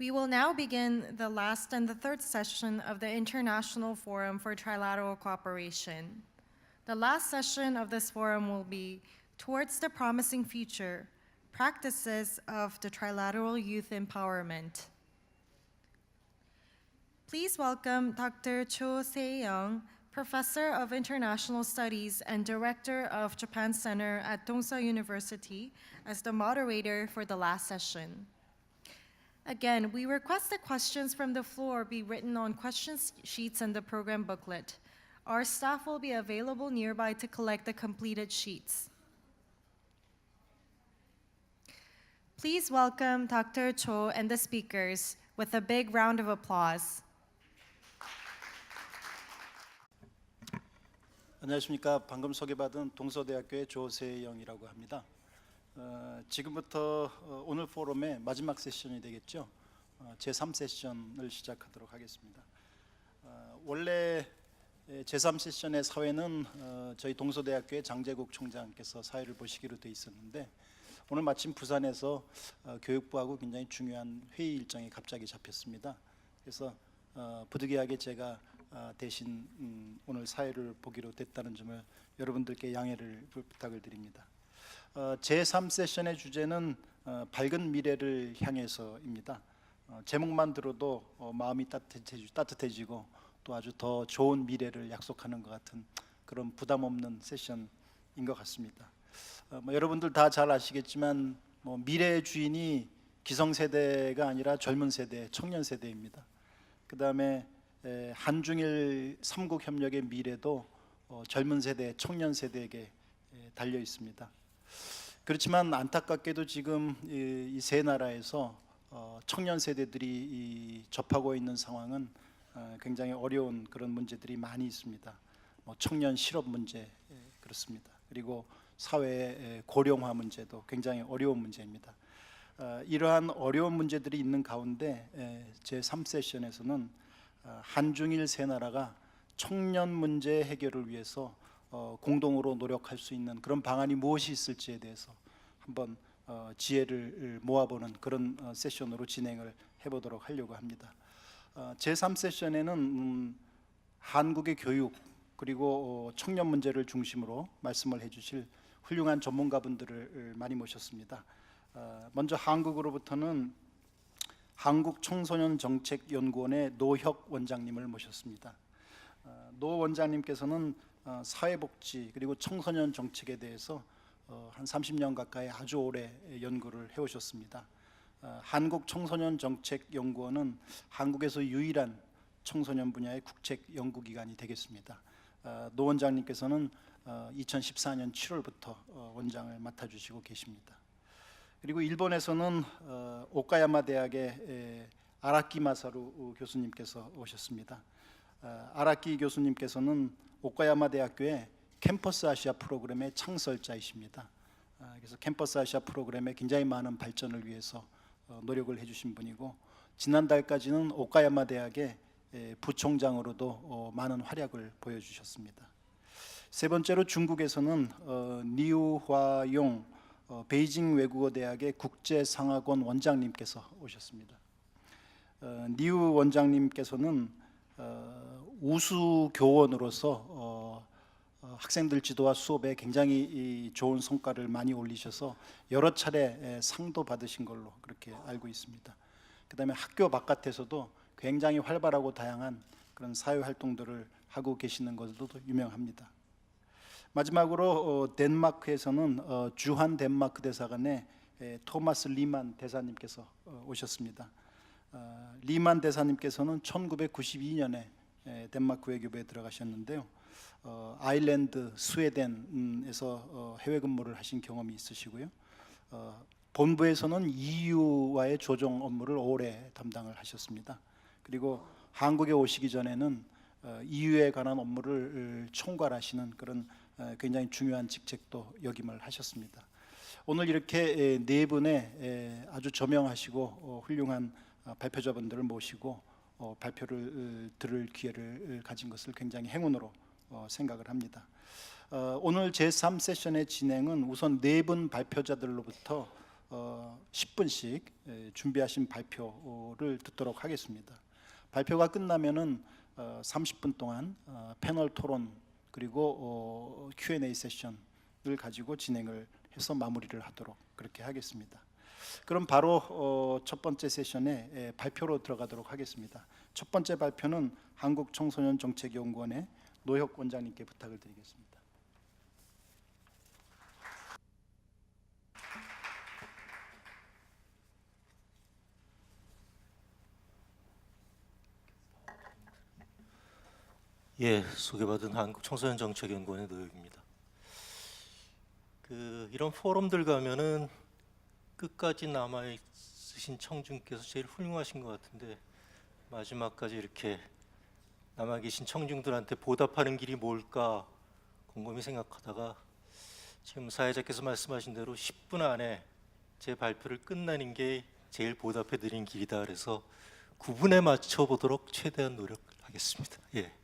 We will now begin the last and the third session of the International Forum for Trilateral Cooperation. The last session of this forum will be Towards the Promising Future, Practices of the Trilateral Youth Empowerment. Please welcome Dr. Cho Se-young, Professor of International Studies and Director of Japan Center at Dongsa University, as the moderator for the last session. Again, we request that questions from the floor be written on question sheets in the program booklet. Our staff will be available nearby to collect the completed sheets. Please welcome Dr. Cho and the speakers with a big round of applause. 안녕하십니까. 방금 소개받은 동서대학교의 조세영이라고 합니다. 지금부터 오늘 포럼의 마지막 세션이 되겠죠. 제3세션을 시작하도록 하겠습니다. 원래 제3세션의 사회는 저희 동서대학교의 장재국 총장께서 사회를 보시기로 돼 있었는데 오늘 마침 부산에서 교육부하고 굉장히 중요한 회의 일정이 갑자기 잡혔습니다. 그래서 부득이하게 제가 대신 오늘 사회를 보기로 됐다는 점을 여러분들께 양해를 부탁을 드립니다. 제3세션의 주제는 밝은 미래를 향해서입니다. 제목만 들어도 마음이 따뜻해지고 또 아주 더 좋은 미래를 약속하는 것 같은 그런 부담 없는 세션인 것 같습니다. 여러분들 다 잘 아시겠지만 미래의 주인이 기성세대가 아니라 젊은 세대, 청년 세대입니다. 그 다음에 한중일 삼국협력의 미래도 젊은 세대, 청년 세대에게 달려 있습니다. 그렇지만 안타깝게도 지금 이 세 나라에서 청년 세대들이 접하고 있는 상황은 굉장히 어려운 그런 문제들이 많이 있습니다. 청년 실업 문제 그렇습니다. 그리고 사회의 고령화 문제도 굉장히 어려운 문제입니다. 이러한 어려운 문제들이 있는 가운데 제3세션에서는 한중일 세 나라가 청년 문제 해결을 위해서 공동으로 노력할 수 있는 그런 방안이 무엇이 있을지에 대해서 한번 지혜를 모아보는 그런 세션으로 진행을 해보도록 하려고 합니다. 제3세션에는 한국의 교육 그리고 청년 문제를 중심으로 말씀을 해주실 훌륭한 전문가분들을 많이 모셨습니다. 먼저 한국으로부터는 한국청소년정책연구원의 노혁 원장님을 모셨습니다. 노 원장님께서는 사회복지 그리고 청소년 정책에 대해서 한 30년 가까이 아주 오래 연구를 해오셨습니다. 한국청소년정책연구원은 한국에서 유일한 청소년 분야의 국책연구기관이 되겠습니다. 노 원장님께서는 2014년 7월부터 원장을 맡아주시고 계십니다. 그리고 일본에서는 오카야마 대학의 아라키 마사루 교수님께서 오셨습니다. 아라키 교수님께서는 오카야마 대학교의 캠퍼스 아시아 프로그램의 창설자이십니다. 그래서 캠퍼스 아시아 프로그램의 굉장히 많은 발전을 위해서 노력을 해주신 분이고 지난달까지는 오카야마 대학의 부총장으로도 많은 활약을 보여주셨습니다. 세 번째로 중국에서는 니우화용 베이징 외국어 대학의 국제상학원 원장님께서 오셨습니다. 니우 원장님께서는 우수 교원으로서 학생들 지도와 수업에 굉장히 좋은 성과를 많이 올리셔서 여러 차례 상도 받으신 걸로 그렇게 알고 있습니다. 그 다음에 학교 바깥에서도 굉장히 활발하고 다양한 그런 사회 활동들을 하고 계시는 것으로도 유명합니다. 마지막으로 덴마크에서는 주한 덴마크 대사관의 토마스 리만 대사님께서 오셨습니다. 리만 대사님께서는 1992년에 덴마크 외교부에 들어가셨는데요. 아일랜드, 스웨덴에서 해외 근무를 하신 경험이 있으시고요. 본부에서는 EU와의 조정 업무를 오래 담당을 하셨습니다. 그리고 한국에 오시기 전에는 EU에 관한 업무를 총괄하시는 그런 굉장히 중요한 직책도 역임을 하셨습니다. 오늘 이렇게 네 분의 아주 저명하시고 훌륭한 발표자분들을 모시고 발표를 들을 기회를 가진 것을 굉장히 행운으로 생각을 합니다. 오늘 제3세션의 진행은 우선 네 분 발표자들로부터 10분씩 준비하신 발표를 듣도록 하겠습니다. 발표가 끝나면은 30분 동안 패널 토론 그리고 Q&A 세션을 가지고 진행을 해서 마무리를 하도록 그렇게 하겠습니다. 그럼 바로 첫 번째 세션에 발표로 들어가도록 하겠습니다. 첫 번째 발표는 한국청소년정책연구원의 노혁 원장님께 부탁을 드리겠습니다. 예, 소개받은 한국청소년정책연구원의 노혁입니다. 이런 포럼들 가면은 끝까지 남아 있으신 청중께서 제일 훌륭하신 것 같은데 마지막까지 이렇게 남아 계신 청중들한테 보답하는 길이 뭘까 곰곰이 생각하다가 지금 사회자께서 말씀하신 대로 10분 안에 제 발표를 끝내는 게 제일 보답해 드리는 길이다 그래서 9분에 맞춰 보도록 최대한 노력하겠습니다. 예.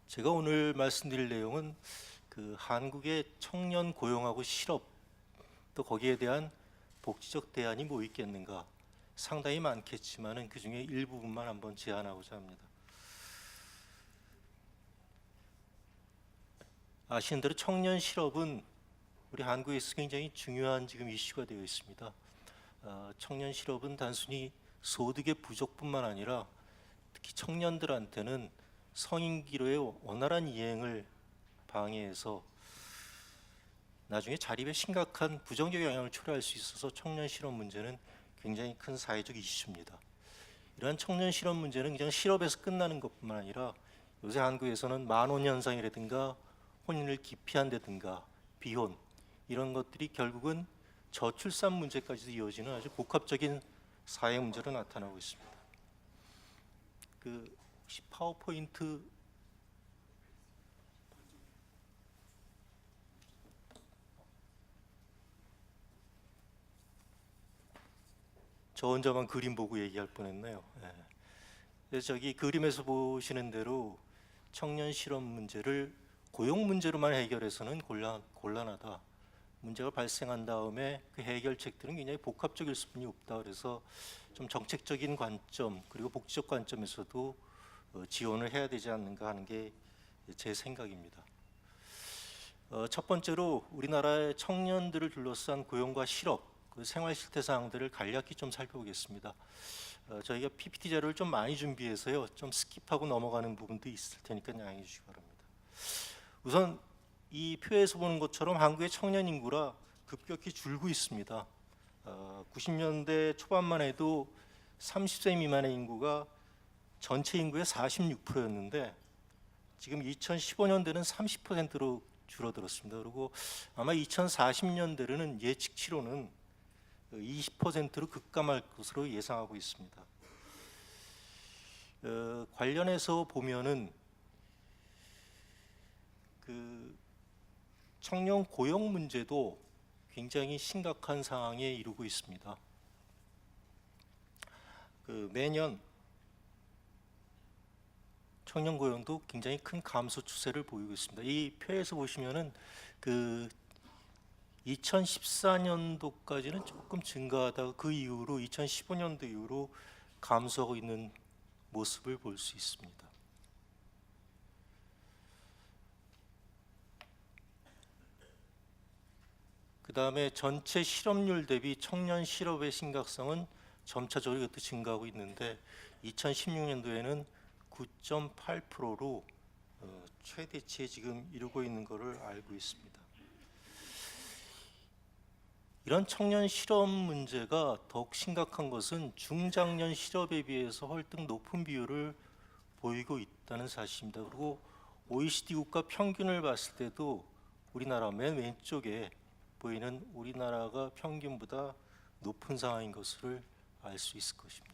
제가 오늘 말씀드릴 내용은 한국의 청년 고용하고 실업 또 거기에 대한 복지적 대안이 뭐 있겠는가 상당히 많겠지만은 그 중에 일부분만 한번 제안하고자 합니다. 아시는 대로 청년 실업은 우리 한국에서 굉장히 중요한 지금 이슈가 되어 있습니다. 청년 실업은 단순히 소득의 부족뿐만 아니라 특히 청년들한테는 성인기로의 원활한 이행을 방해해서 나중에 자립에 심각한 부정적 영향을 초래할 수 있어서 청년 실업 문제는 굉장히 큰 사회적 이슈입니다. 이러한 청년 실업 문제는 그냥 실업에서 끝나는 것뿐만 아니라 요새 한국에서는 만혼 현상이라든가 혼인을 기피한다든가 비혼 이런 것들이 결국은 저출산 문제까지도 이어지는 아주 복합적인 사회 문제로 나타나고 있습니다. 혹시 파워포인트 저 혼자만 그림 보고 얘기할 뻔했네요. 예. 그래서 저기 그림에서 보시는 대로 청년 실업 문제를 고용 문제로만 해결해서는 곤란하다. 문제가 발생한 다음에 그 해결책들은 굉장히 복합적일 수뿐이 없다. 그래서 좀 정책적인 관점 그리고 복지적 관점에서도 지원을 해야 되지 않는가 하는 게 제 생각입니다. 첫 번째로 우리나라의 청년들을 둘러싼 고용과 실업, 생활 실태 사항들을 간략히 좀 살펴보겠습니다. 저희가 PPT 자료를 좀 많이 준비해서요, 좀 스킵하고 넘어가는 부분도 있을 테니까 양해해 주시기 바랍니다. 우선 이 표에서 보는 것처럼 한국의 청년 인구가 급격히 줄고 있습니다. 90년대 초반만 해도 30세 미만의 인구가 전체 인구의 46%였는데 지금 2015년대는 30%로 줄어들었습니다. 그리고 아마 2040년대로는 예측치로는 20%로 급감할 것으로 예상하고 있습니다. 관련해서 보면은 청년 고용 문제도 굉장히 심각한 상황에 이르고 있습니다. 매년 청년 고용도 굉장히 큰 감소 추세를 보이고 있습니다. 이 표에서 보시면은 2014년도까지는 조금 증가하다가 그 이후로 2015년도 이후로 감소하고 있는 모습을 볼 수 있습니다. 그 다음에 전체 실업률 대비 청년 실업의 심각성은 점차적으로 이것도 증가하고 있는데 2016년도에는 9.8%로 최대치에 지금 이루고 있는 것을 알고 있습니다. 이런 청년 실업 문제가 더욱 심각한 것은 중장년 실업에 비해서 월등 높은 비율을 보이고 있다는 사실입니다. 그리고 OECD 국가 평균을 봤을 때도 우리나라 맨 왼쪽에 보이는 우리나라가 평균보다 높은 상황인 것을 알 수 있을 것입니다.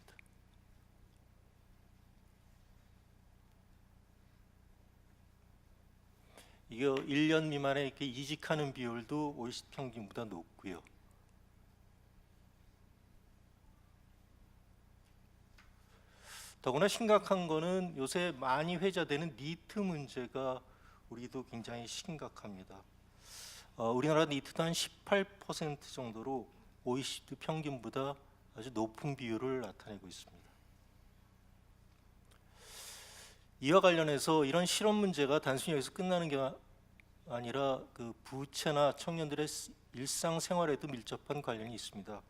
이거 1년 미만에 이렇게 이직하는 비율도 OECD 평균보다 높고요. 더구나 심각한 거는 요새 많이 회자되는 니트 문제가 우리도 굉장히 심각합니다. 우리나라 니트도 한 18% 정도로 OECD 평균보다 아주 높은 비율을 나타내고 있습니다. 이와 관련해서 이런 실업 문제가 단순히 여기서 끝나는 게 아니라 그 부채나 청년들의 일상생활에도 밀접한 관련이 있습니다.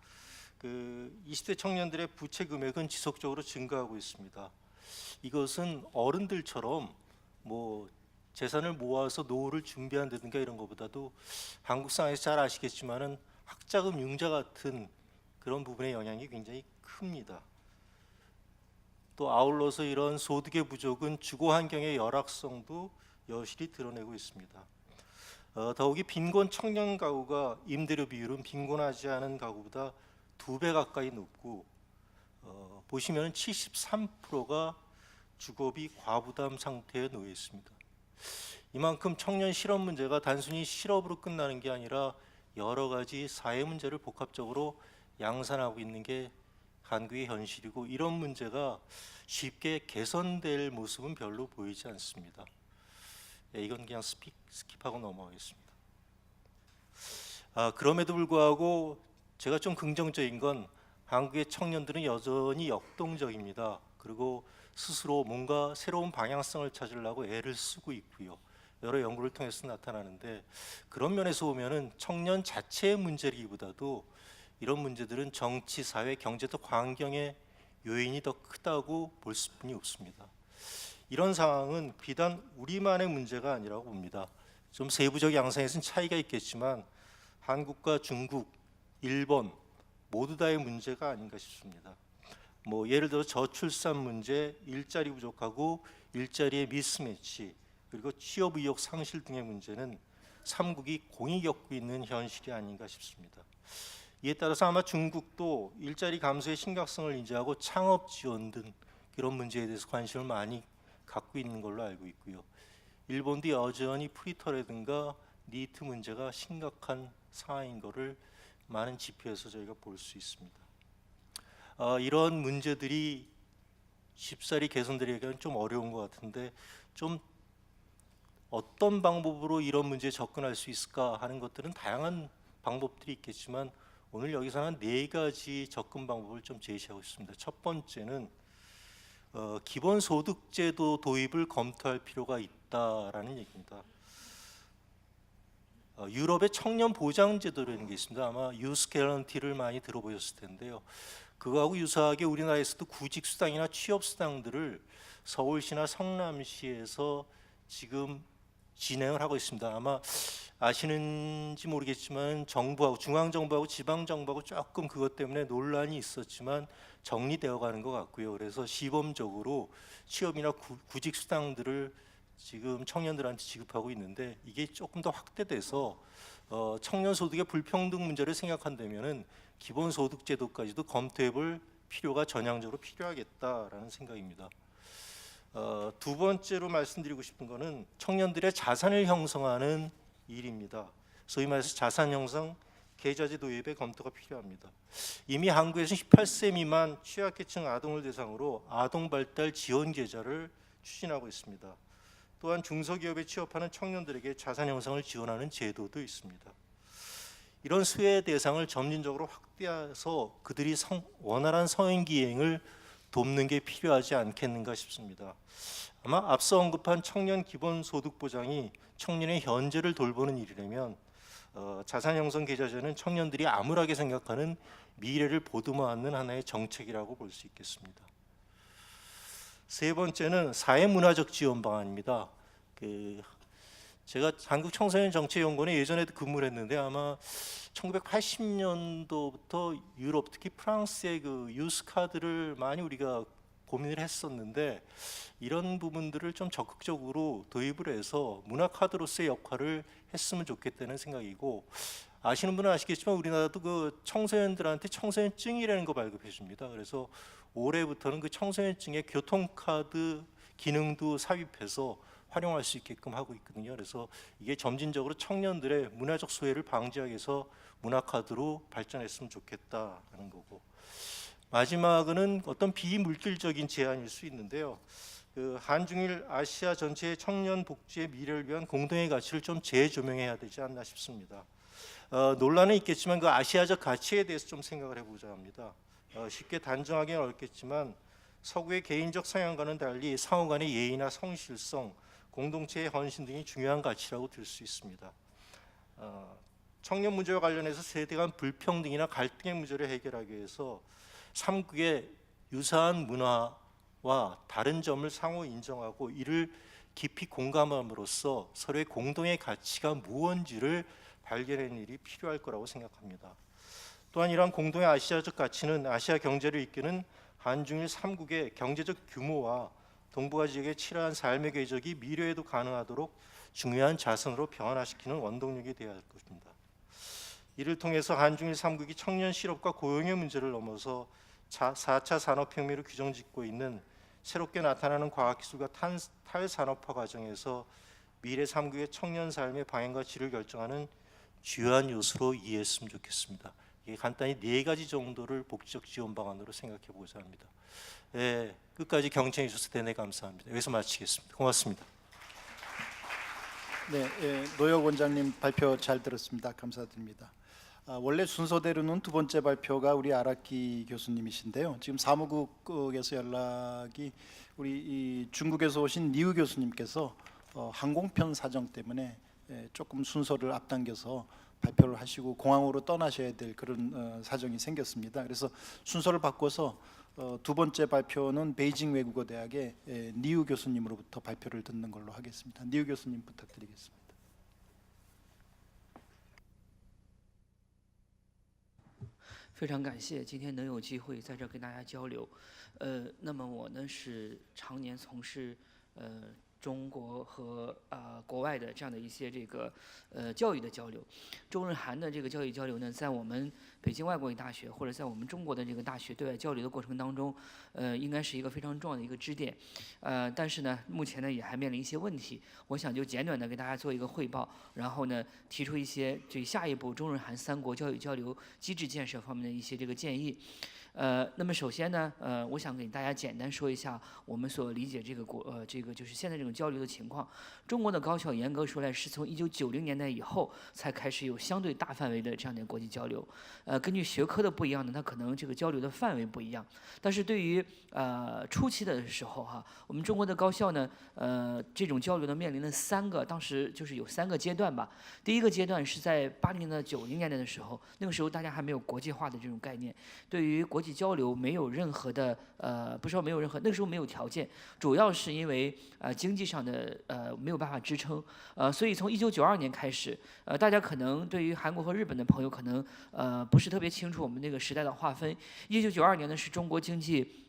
그 20대 청년들의 부채 금액은 지속적으로 증가하고 있습니다. 이것은 어른들처럼 뭐 재산을 모아서 노후를 준비한다든가 이런 것보다도 한국 상황에서 잘 아시겠지만은 학자금 융자 같은 그런 부분의 영향이 굉장히 큽니다. 또 아울러서 이런 소득의 부족은 주거 환경의 열악성도 여실히 드러내고 있습니다. 더욱이 빈곤 청년 가구가 임대료 비율은 빈곤하지 않은 가구보다 2배 가까이 높고 보시면 73%가 주거비 과부담 상태에 놓여 있습니다. 이만큼 청년 실업 문제가 단순히 실업으로 끝나는 게 아니라 여러 가지 사회 문제를 복합적으로 양산하고 있는 게 한국의 현실이고, 이런 문제가 쉽게 개선될 모습은 별로 보이지 않습니다. 이건 그냥 스킵하고 넘어가겠습니다. 그럼에도 불구하고 제가 좀 긍정적인 건 한국의 청년들은 여전히 역동적입니다. 그리고 스스로 뭔가 새로운 방향성을 찾으려고 애를 쓰고 있고요. 여러 연구를 통해서 나타나는데, 그런 면에서 보면은 청년 자체의 문제이기보다도 이런 문제들은 정치, 사회, 경제적 환경의 요인이 더 크다고 볼 수뿐이 없습니다. 이런 상황은 비단 우리만의 문제가 아니라고 봅니다. 좀 세부적 양상에서는 차이가 있겠지만 한국과 중국, 일본 모두 다의 문제가 아닌가 싶습니다. 뭐 예를 들어 저출산 문제, 일자리 부족하고 일자리의 미스매치, 그리고 취업 의욕 상실 등의 문제는 삼국이 공히 겪고 있는 현실이 아닌가 싶습니다. 이에 따라서 아마 중국도 일자리 감소의 심각성을 인지하고 창업 지원 등 이런 문제에 대해서 관심을 많이 갖고 있는 걸로 알고 있고요. 일본도 여전히 프리터라든가 니트 문제가 심각한 상황인 것을 많은 지표에서 저희가 볼 수 있습니다. 이런 문제들이 쉽사리 개선되기는 좀 어려운 것 같은데, 좀 어떤 방법으로 이런 문제에 접근할 수 있을까 하는 것들은 다양한 방법들이 있겠지만 오늘 여기서는 4가지 접근 방법을 좀 제시하고 있습니다. 첫 번째는 기본소득제도 도입을 검토할 필요가 있다라는 얘기입니다. 유럽의 청년 보장제도라는 게 있습니다. 아마 유스 개런티를 많이 들어보셨을 텐데요. 그거하고 유사하게 우리나라에서도 구직수당이나 취업수당들을 서울시나 성남시에서 지금 진행을 하고 있습니다. 아마 아시는지 모르겠지만 정부하고 중앙정부하고 지방정부하고 조금 그것 때문에 논란이 있었지만 정리되어 가는 것 같고요. 그래서 시범적으로 취업이나 구직 수당들을 지금 청년들한테 지급하고 있는데, 이게 조금 더 확대돼서 청년 소득의 불평등 문제를 생각한다면은 기본소득제도까지도 검토해볼 필요가 전향적으로 필요하겠다라는 생각입니다. 두 번째로 말씀드리고 싶은 것은 청년들의 자산을 형성하는 일입니다. 소위 말해서 자산 형성 계좌제 도입의 검토가 필요합니다. 이미 한국에서 18세 미만 취약계층 아동을 대상으로 아동발달 지원 계좌를 추진하고 있습니다. 또한 중소기업에 취업하는 청년들에게 자산 형성을 지원하는 제도도 있습니다. 이런 수혜 대상을 점진적으로 확대해서 그들이 원활한 성인기행을 돕는 게 필요하지 않겠는가 싶습니다. 아마 앞서 언급한 청년 기본소득 보장이 청년의 현재를 돌보는 일이라면 자산 형성 계좌제는 청년들이 암울하게 생각하는 미래를 보듬어 안는 하나의 정책이라고 볼 수 있겠습니다. 세 번째는 사회문화적 지원 방안입니다. 제가 한국청소년정책연구원에 예전에도 근무를 했는데 아마 1980년도부터 유럽, 특히 프랑스의 그 유스 카드를 많이 우리가 고민을 했었는데, 이런 부분들을 좀 적극적으로 도입을 해서 문화 카드로서의 역할을 했으면 좋겠다는 생각이고, 아시는 분은 아시겠지만 우리나라도 그 청소년들한테 청소년증이라는 거 발급해 줍니다. 그래서 올해부터는 그 청소년증의 교통카드 기능도 삽입해서 활용할 수 있게끔 하고 있거든요. 그래서 이게 점진적으로 청년들의 문화적 소외를 방지하기 위해서 문화카드로 발전했으면 좋겠다라는 거고, 마지막은 어떤 비물질적인 제안일 수 있는데요. 그 한중일 아시아 전체의 청년 복지의 미래를 위한 공동의 가치를 좀 재조명해야 되지 않나 싶습니다. 논란은 있겠지만 그 아시아적 가치에 대해서 좀 생각을 해보자 합니다. 쉽게 단정하기는 어렵겠지만 서구의 개인적 성향과는 달리 상호 간의 예의나 성실성, 공동체의 헌신 등이 중요한 가치라고 들 수 있습니다. 청년 문제와 관련해서 세대 간 불평등이나 갈등의 문제를 해결하기 위해서 3국의 유사한 문화와 다른 점을 상호 인정하고 이를 깊이 공감함으로써 서로의 공동의 가치가 무언지를 발견하는 일이 필요할 거라고 생각합니다. 또한 이러한 공동의 아시아적 가치는 아시아 경제를 이끄는 한중일 3국의 경제적 규모와 동북아 지역의 치열한 삶의 궤적이 미래에도 가능하도록 중요한 자산으로 변화시키는 원동력이 되어야 할 것입니다. 이를 통해서 한중일 3국이 청년 실업과 고용의 문제를 넘어서 4차 산업혁명으로 규정짓고 있는 새롭게 나타나는 과학기술과 탈산업화 과정에서 미래 3국의 청년 삶의 방향과 질을 결정하는 주요한 요소로 이해했으면 좋겠습니다. 이게 간단히 4가지 정도를 복지적 지원 방안으로 생각해 보고자 합니다. 끝까지 경청해 주셔서 대단히 감사합니다. 여기서 마치겠습니다. 고맙습니다. 네, 노혁 원장님 발표 잘 들었습니다. 감사드립니다. 원래 순서대로는 두 번째 발표가 우리 아라키 교수님이신데요. 지금 사무국에서 연락이 우리 중국에서 오신 니우 교수님께서 항공편 사정 때문에 조금 순서를 앞당겨서 발표를 하시고 공항으로 떠나셔야 될 그런 사정이 생겼습니다. 그래서 순서를 바꿔서 두 번째 발표는 베이징 외국어대학의 니우 교수님으로부터 발표를 듣는 걸로 하겠습니다. 니우 교수님 부탁드리겠습니다. 非常感谢今天能有机会在这儿跟大家交流。那么我呢是常年从事中国和国外的这样的一些这个教育的交流。中日韩的这个教育交流呢，在我们北京外国语大学或者在我们中国的这个大学对外交流的过程当中，应该是一个非常重要的一个支点。但是呢，目前呢也还面临一些问题，我想就简短的给大家做一个汇报，然后呢提出一些对下一步中日韩3国教育交流机制建设方面的一些这个建议。那么首先呢，我想给大家简单说一下我们所理解这个就是现在这种交流的情况。中国的高校严格说来是从1990年代以后才开始有相对大范围的这样的国际交流。根据学科的不一样呢，它可能这个交流的范围不一样。但是对于初期的时候哈，我们中国的高校呢，这种交流呢面临了当时就是有3个阶段吧。第一个阶段是在80年代、90年代的时候，那个时候大家还没有国际化的这种概念，对于国际交流没有任何的不是说没有任何，那个时候没有条件，主要是因为经济上的没有办法支撑，所以从1992年开始，大家可能对于韩国和日本的朋友可能不是特别清楚我们那个时代的划分。1992年呢是中国经济。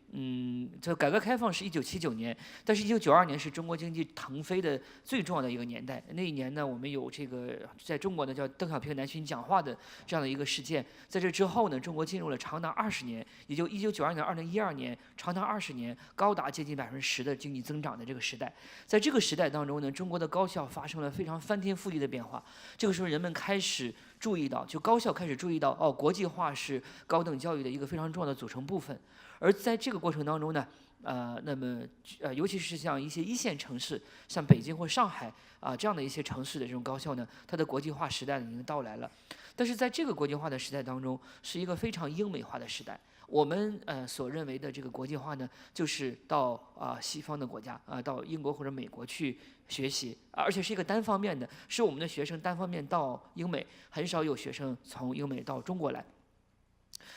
这改革开放是1979年，但是1992年是中国经济腾飞的最重要的一个年代。那一年呢，我们有这个在中国呢叫邓小平南巡讲话的这样的一个事件。在这之后呢，中国进入了长达20年，也就1992年、2012年，长达20年，高达接近10%的经济增长的这个时代。在这个时代当中呢，中国的高校发生了非常翻天覆地的变化。这个时候，人们开始注意到，就高校开始注意到，国际化是高等教育的一个非常重要的组成部分。而在这个过程当中呢，那么尤其是像一些1线城市，像北京或上海这样的一些城市的这种高校呢，它的国际化时代已经到来了。但是在这个国际化的时代当中，是一个非常英美化的时代。我们所认为的这个国际化呢，就是到西方的国家到英国或者美国去学习，而且是一个单方面的，是我们的学生单方面到英美，很少有学生从英美到中国来。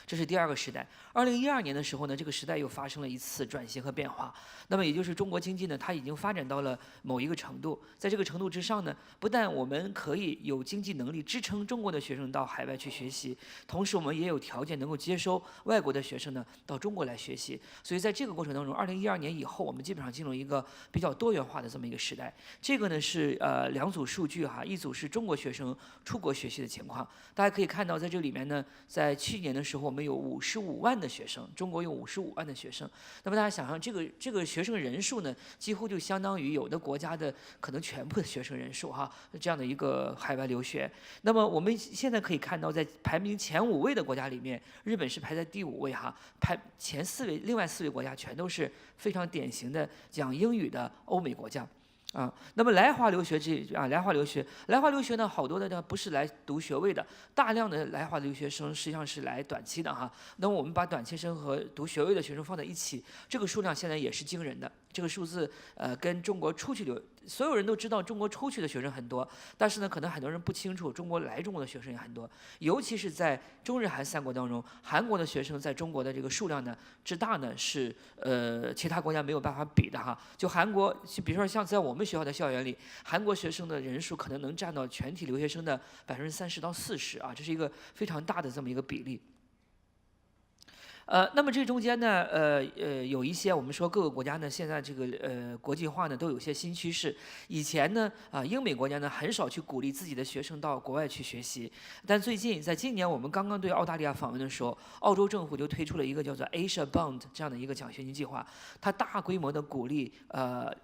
这是第2个时代。2012年的时候呢，这个时代又发生了一次转型和变化。那么也就是中国经济呢，它已经发展到了某一个程度，在这个程度之上呢，不但我们可以有经济能力支撑中国的学生到海外去学习，同时我们也有条件能够接收外国的学生呢到中国来学习。所以在这个过程当中，2012年以后，我们基本上进入一个比较多元化的这么一个时代。这个呢是2组数据哈，一组是中国学生出国学习的情况，大家可以看到在这里面呢，在去年的时候。候，我们有55万的学生，中国有55万的学生。那么大家想象，这个学生人数呢，几乎就相当于有的国家的可能全部的学生人数哈，这样的一个海外留学。那么我们现在可以看到，在排名前5位的国家里面，日本是排在第5位哈，排前4位，另外4位国家全都是非常典型的讲英语的欧美国家。那么来华留学来华留学呢，好多的呢不是来读学位的，大量的来华留学生实际上是来短期的哈。那么我们把短期生和读学位的学生放在一起，这个数量现在也是惊人的。这个数字跟中国出去所有人都知道中国出去的学生很多，但是呢，可能很多人不清楚中国来中国的学生也很多，尤其是在中日韩3国当中，韩国的学生在中国的这个数量呢之大呢是其他国家没有办法比的哈。就韩国，比如说像在我们学校的校园里，韩国学生的人数可能能占到全体留学生的30%到40%啊，这是一个非常大的这么一个比例。那么这中间呢，有一些我们说各个国家呢，现在这个国际化呢都有些新趋势。以前呢，英美国家呢很少去鼓励自己的学生到国外去学习，但最近在今年我们刚刚对澳大利亚访问的时候，澳洲政府就推出了一个叫做 Asia Bond 这样的一个奖学金计划，它大规模的鼓励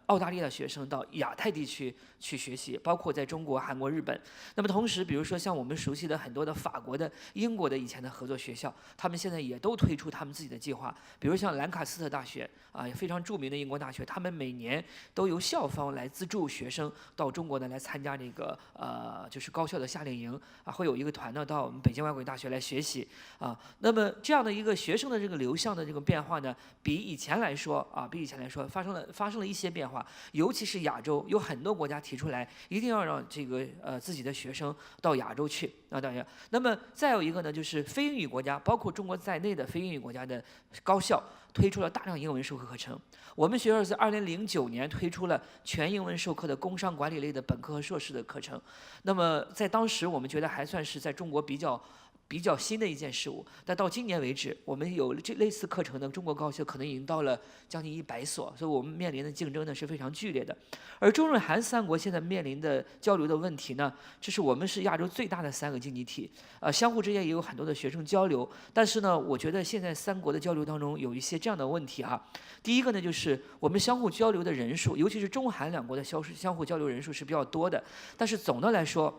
澳大利亚的学生到亚太地区去学习，包括在中国、韩国、日本。那么同时，比如说像我们熟悉的很多的法国的、英国的以前的合作学校，他们现在也都推出他们自己的计划，比如像兰卡斯特大学也非常著名的英国大学，他们每年都由校方来资助学生到中国呢来参加这个就是高校的夏令营会有一个团呢到我们北京外国语大学来学习那么这样的一个学生的这个流向的这个变化呢，比以前来说发生了一些变化，尤其是亚洲有很多国家提出来一定要让这个自己的学生到亚洲去当然，那么再有一个呢，就是非英语国家，包括中国在内的非英语国家的高校推出了大量英文授课课程。我们学校是2009年推出了全英文授课的工商管理类的本科和硕士的课程。那么在当时，我们觉得还算是在中国比较新的一件事物，但到今年为止，我们有这类似课程的中国高校可能已经到了将近100所，所以我们面临的竞争呢是非常剧烈的。而中日韩3国现在面临的交流的问题呢，这是我们是亚洲最大的3个经济体，相互之间也有很多的学生交流，但是呢，我觉得现在3国的交流当中有一些这样的问题第一个呢，就是我们相互交流的人数，尤其是中韩2国的相互交流人数是比较多的，但是总的来说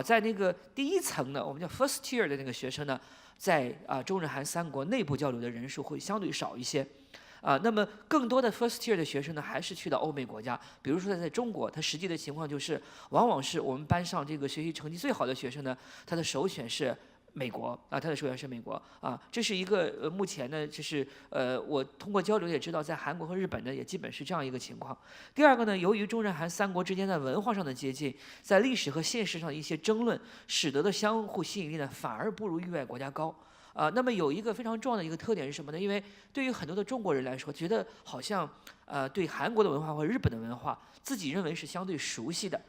在那个第一层呢，我们叫 first tier 的那个学生呢，在中日韩3国内部交流的人数会相对少一些。那么更多的 first tier 的学生呢，还是去到欧美国家，比如说在中国，他实际的情况就是，往往是我们班上这个学习成绩最好的学生呢，他的首选是美国他的首选是美国这是一个目前呢，就是我通过交流也知道，在韩国和日本呢，也基本是这样一个情况。第二个呢，由于中日韩3国之间的文化上的接近，在历史和现实上的一些争论，使得的相互吸引力呢，反而不如域外国家高。那么有一个非常重要的一个特点是什么呢？因为对于很多的中国人来说，觉得好像对韩国的文化或日本的文化，自己认为是相对熟悉的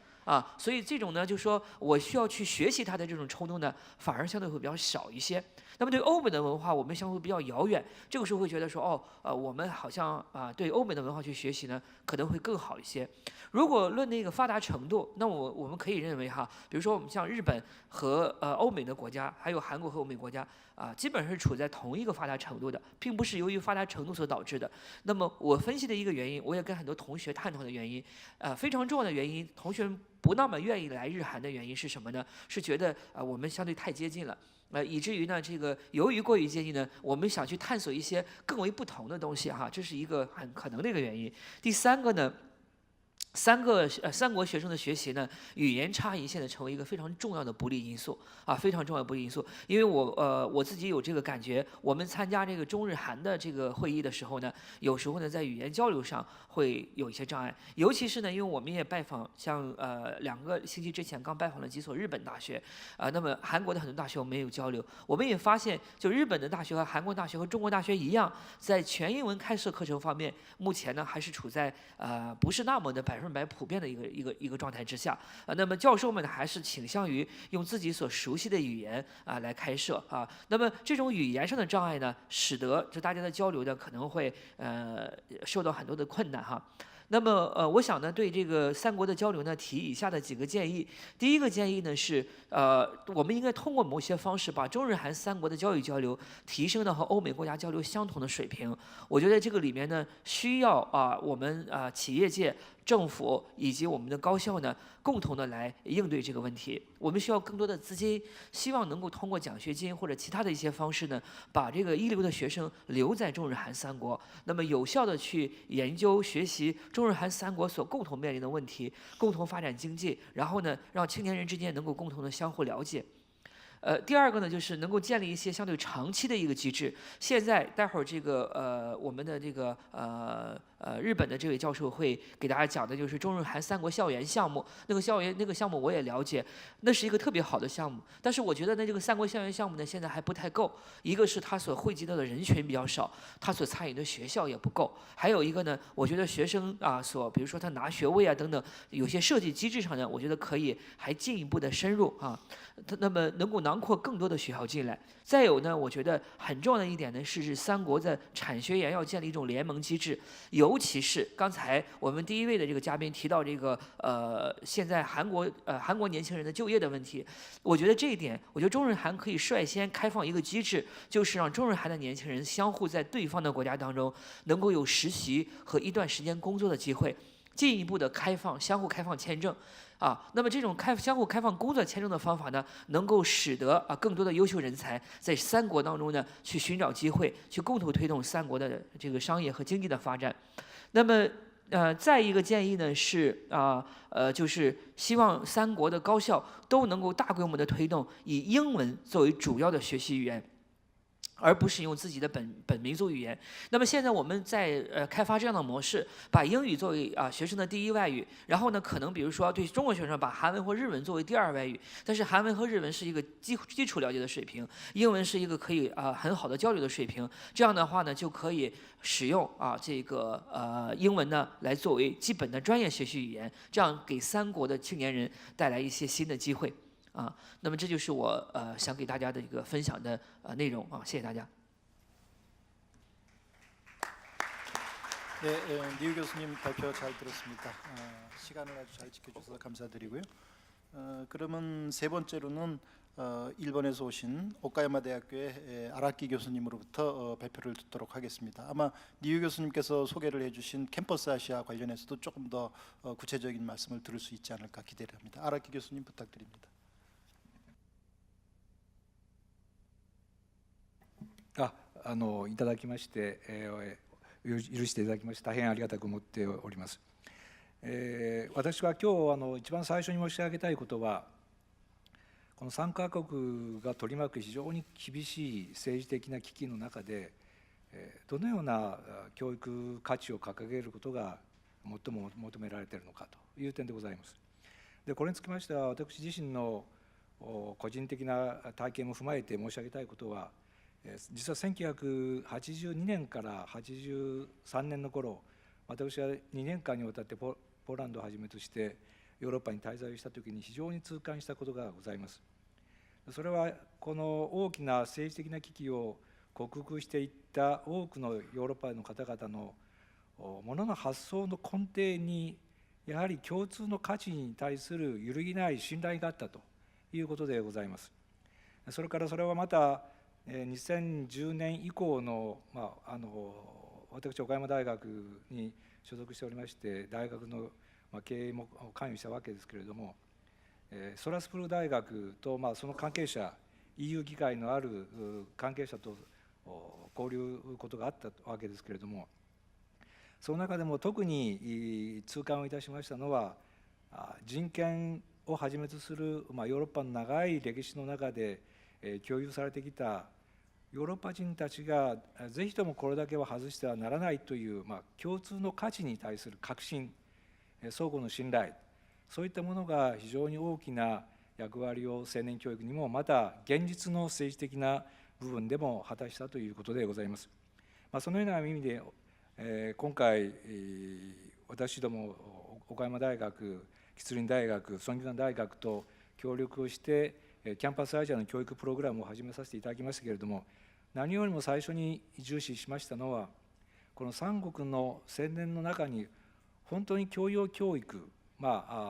所以这种呢，就是说我需要去学习它的这种冲动呢，反而相对会比较少一些。那么对欧美的文化，我们相对比较遥远，这个时候会觉得说我们好像对欧美的文化去学习呢，可能会更好一些。如果论那个发达程度，那我们可以认为比如说我们像日本和欧美的国家，还有韩国和欧美国家基本上是处在同一个发达程度的，并不是由于发达程度所导致的。那么我分析的一个原因，我也跟很多同学探讨的原因，非常重要的原因，同学们不那么愿意来日韩的原因是什么呢？是觉得我们相对太接近了。以至于呢，这个由于过于接近呢，我们想去探索一些更为不同的东西这是一个很可能的一个原因。第三个呢，三国学生的学习呢，语言差异现在成为一个非常重要的不利因素非常重要的不利因素。因为我自己有这个感觉，我们参加这个中日韩的这个会议的时候呢，有时候呢在语言交流上会有一些障碍，尤其是呢，因为我们也拜访像2个星期之前刚拜访了几所日本大学那么韩国的很多大学我们也有交流，我们也发现，就日本的大学和韩国大学和中国大学一样，在全英文开设课程方面，目前呢还是处在不是那么的100%普遍的一个状态之下那么教授们呢还是倾向于用自己所熟悉的语言来开设那么这种语言上的障碍呢，使得大家的交流呢可能会受到很多的困难那么我想呢，对这个三国的交流呢，提以下的几个建议。第一个建议呢是，我们应该通过某些方式，把中日韩三国的交流提升到和欧美国家交流相同的水平。我觉得这个里面呢，需要我们企业界、政府以及我们的高校呢，共同的来应对这个问题。我们需要更多的资金，希望能够通过奖学金或者其他的一些方式呢，把这个一流的学生留在中日韩三国，那么有效的去研究学习中日韩三国所共同面临的问题，共同发展经济，然后呢，让青年人之间能够共同的相互了解。第二个呢，就是能够建立一些相对长期的一个机制。现在待会儿这个我们的这个日本的这位教授会给大家讲的就是中日韩三国校园项目。那个项目我也了解，那是一个特别好的项目。但是我觉得呢，这个三国校园项目呢，现在还不太够。一个是它所汇集到的人群比较少，它所参与的学校也不够。还有一个呢，我觉得学生比如说他拿学位等等，有些设计机制上呢，我觉得可以还进一步的深入那么能够囊括更多的学校进来。再有呢，我觉得很重要的一点呢，是三国在产学研要建立一种联盟机制，尤其是刚才我们第一位的这个嘉宾提到这个现在韩国年轻人的就业的问题，我觉得这一点，我觉得中日韩可以率先开放一个机制，就是让中日韩的年轻人相互在对方的国家当中能够有实习和一段时间工作的机会，进一步的相互开放签证。那么这种相互开放工作签证的方法呢，能够使得更多的优秀人才在三国当中呢去寻找机会，去共同推动三国的这个商业和经济的发展。那么再一个建议呢是就是希望三国的高校都能够大规模的推动以英文作为主要的学习语言，而不是用自己的本民族语言。那么现在我们在开发这样的模式，把英语作为学生的第一外语，然后呢，可能比如说对中国学生把韩文或日文作为第二外语，但是韩文和日文是一个基础了解的水平，英文是一个可以很好的交流的水平。这样的话呢，就可以使用这个英文呢来作为基本的专业学习语言，这样给三国的青年人带来一些新的机会。那么这就是我想给大家的一个分享的内容谢谢大家。 네, 리우 교수님 발표 잘 들었습니다. 시간을 아주 잘 지켜주셔서 감사드리고요. 그러면 세 번째로는 일본에서 오신 오카야마 대학교의 아라키 교수님으로부터 발표를 듣도록 하겠습니다. 아마 리우 교수님께서 소개를 해주신 캠퍼스 아시아 관련해서도 조금 더 구체적인 말씀을 들을 수 있지 않을까 기대를 합니다. 아라키 교수님 부탁드립니다. いただきまして、許していただきまして大変ありがたく思っております。私は今日一番最初に申し上げたいことは、この3カ国が取り巻く非常に厳しい政治的な危機の中で、どのような教育価値を掲げることが最も求められているのかという点でございます。でこれにつきましては、私自身の個人的な体験も踏まえて申し上げたいことは、実は1982年から83年の頃、私は2年間にわたってポーランドをはじめとしてヨーロッパに滞在をしたときに非常に痛感したことがございます。それはこの大きな政治的な危機を克服していった多くのヨーロッパの方々のものの発想の根底にやはり共通の価値に対する揺るぎない信頼があったということでございます。それからそれはまた2010年以降の、私岡山大学に所属しておりまして大学の経営も関与したわけですけれども、ソラスプル大学とその関係者 EU 議会のある関係者と交流ことがあったわけですけれども、その中でも特に痛感をいたしましたのは、人権をはじめとするヨーロッパの長い歴史の中で共有されてきたヨーロッパ人たちがぜひともこれだけは外してはならないという共通の価値に対する確信、相互の信頼、そういったものが非常に大きな役割を青年教育にもまた現実の政治的な部分でも果たしたということでございます。そのような意味で今回私ども岡山大学、吉林大学、ソンギュナ大学と協力をしてキャンパスアジアの教育プログラムを始めさせていただきましたけれども、何よりも最初に重視しましたのは、この三国の青年の中に本当に教養教育、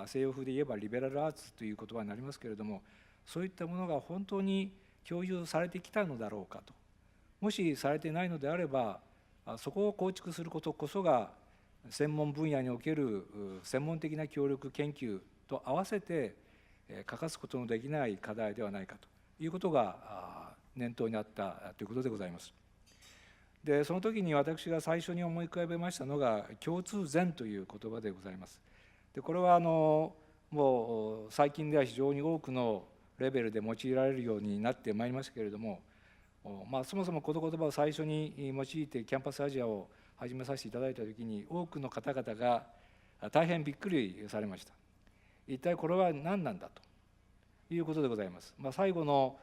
西洋風で言えばリベラルアーツという言葉になりますけれども、そういったものが本当に共有されてきたのだろうかと。もしされていないのであれば、そこを構築することこそが専門分野における専門的な協力研究と合わせて欠かすことのできない課題ではないかということが念頭にあったということでございます。でその時に私が最初に思い浮かべましたのが共通善という言葉でございます。でこれはもう最近では非常に多くのレベルで用いられるようになってまいりましたけれども、そもそもこの言葉を最初に用いてキャンパスアジアを始めさせていただいた時に多くの方々が大変びっくりされました。一体これは何なんだということでございます。最後の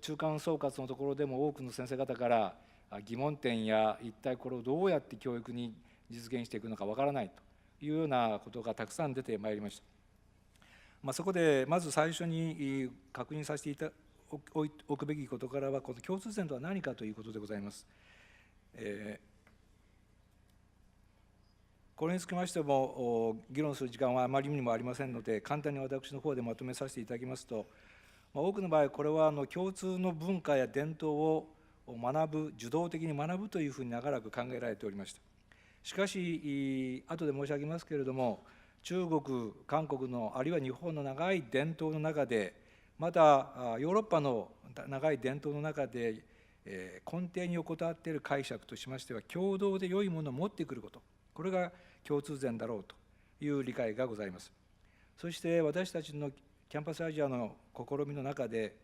中間総括のところでも多くの先生方から疑問点や一体これをどうやって教育に実現していくのかわからないというようなことがたくさん出てまいりました。そこでまず最初に確認させておくべきことからはこの共通点とは何かということでございます。これにつきましても議論する時間はあまりにもありませんので簡単に私の方でまとめさせていただきますと、多くの場合これは共通の文化や伝統を学ぶ、受動的に学ぶというふうに長らく考えられておりました。しかし後で申し上げますけれども、中国、韓国のあるいは日本の長い伝統の中で、またヨーロッパの長い伝統の中で根底に横たわっている解釈としましては、共同で良いものを持ってくること、これが共通善だろうという理解がございます。そして私たちのキャンパスアジアの試みの中で、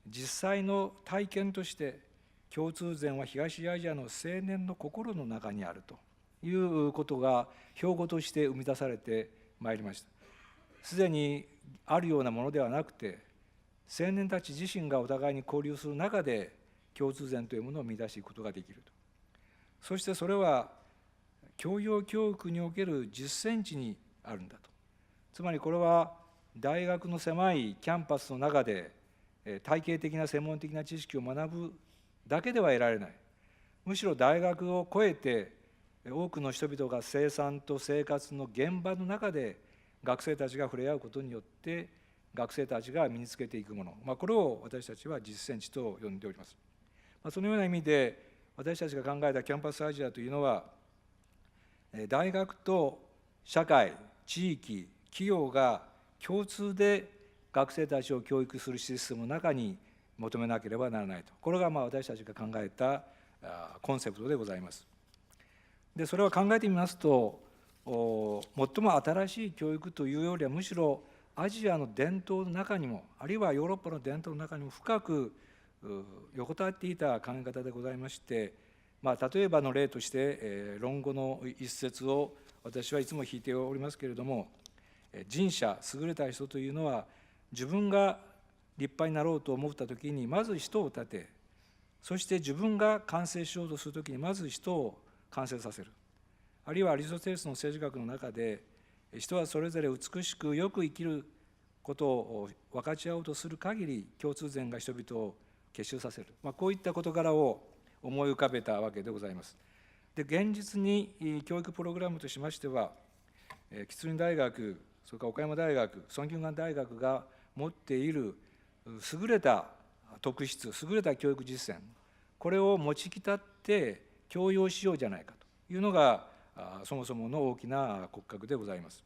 実際の体験として共通善は東アジアの青年の心の中にあるということが標語として生み出されてまいりました。すでにあるようなものではなくて、青年たち自身がお互いに交流する中で共通善というものを見出していくことができると。そしてそれは教養教育における実践地にあるんだと。つまりこれは大学の狭いキャンパスの中で体系的な専門的な知識を学ぶだけでは得られない。むしろ大学を超えて多くの人々が生産と生活の現場の中で学生たちが触れ合うことによって学生たちが身につけていくもの、これを私たちは実践地と呼んでおります。そのような意味で私たちが考えたキャンパスアジアというのは、大学と社会、地域、企業が共通で学生たちを教育するシステムの中に求めなければならないと。これが私たちが考えたコンセプトでございます。でそれを考えてみますと、最も新しい教育というよりはむしろアジアの伝統の中にも、あるいはヨーロッパの伝統の中にも深く横たわっていた考え方でございまして、例えばの例として、論語の一節を私はいつも引いておりますけれども、人者、優れた人というのは自分が立派になろうと思ったときにまず人を立て、そして自分が完成しようとするときにまず人を完成させる。あるいはアリストテレスの政治学の中で、人はそれぞれ美しくよく生きることを分かち合おうとする限り共通善が人々を結集させる、こういった事柄を思い浮かべたわけでございます。で現実に教育プログラムとしましては、吉林大学、それから岡山大学、ソンキュンガン大学が持っている優れた特質、優れた教育実践、これを持ちきたって教養しようじゃないかというのがそもそもの大きな骨格でございます。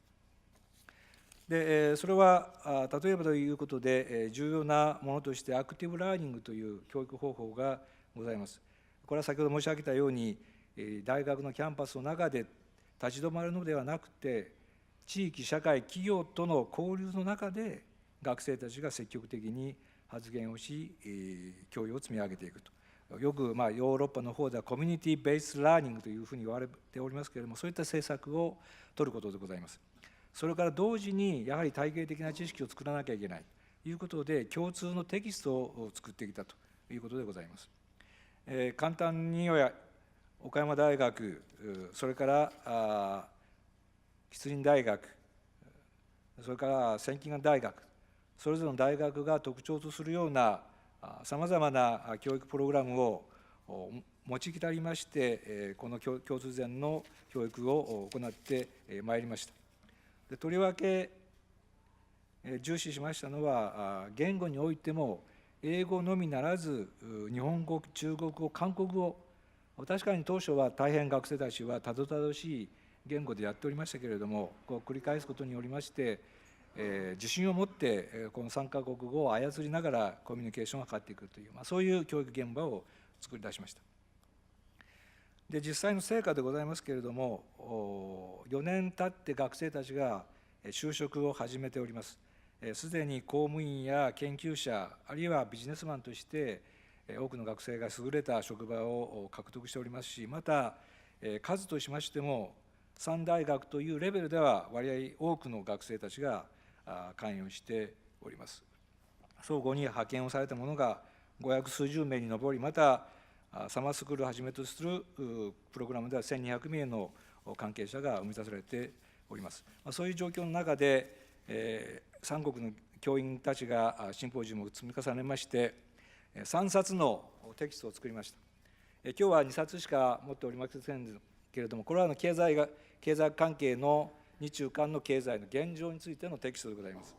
でそれは例えばということで重要なものとしてアクティブラーニングという教育方法がございます。これは先ほど申し上げたように大学のキャンパスの中で立ち止まるのではなくて、地域、社会、企業との交流の中で学生たちが積極的に発言をし、教養を積み上げていくと。よくヨーロッパの方ではコミュニティベースラーニングというふうに言われておりますけれども、そういった政策を取ることでございます。それから同時にやはり体系的な知識を作らなきゃいけないということで、共通のテキストを作ってきたということでございます。簡単に言えば岡山大学、それから吉林大学、それから千金大学、それぞれの大学が特徴とするようなさまざまな教育プログラムを持ちきたりまして、この共通前の教育を行ってまいりました。でとりわけ重視しましたのは、言語においても英語のみならず日本語、中国語、韓国語、確かに当初は大変学生たちはたどたどしい言語でやっておりましたけれども、繰り返すことによりまして、自信を持ってこの3カ国語を操りながらコミュニケーションを図っていくという、そういう教育現場を作り出しました。で実際の成果でございますけれども、4年経って学生たちが就職を始めております。すでに公務員や研究者、あるいはビジネスマンとして多くの学生が優れた職場を獲得しておりますし、また数としましても3大学というレベルでは割合多くの学生たちが関与しております。相互に派遣をされた者が500数十名に上り、またサマースクールをはじめとするプログラムでは1200名の関係者が生み出されております。そういう状況の中で、三国の教員たちがシンポジウムを積み重ねまして、3冊のテキストを作りました。今日は2冊しか持っておりませんけれども、これは経済関係の日中間の経済の現状についてのテキストでございます。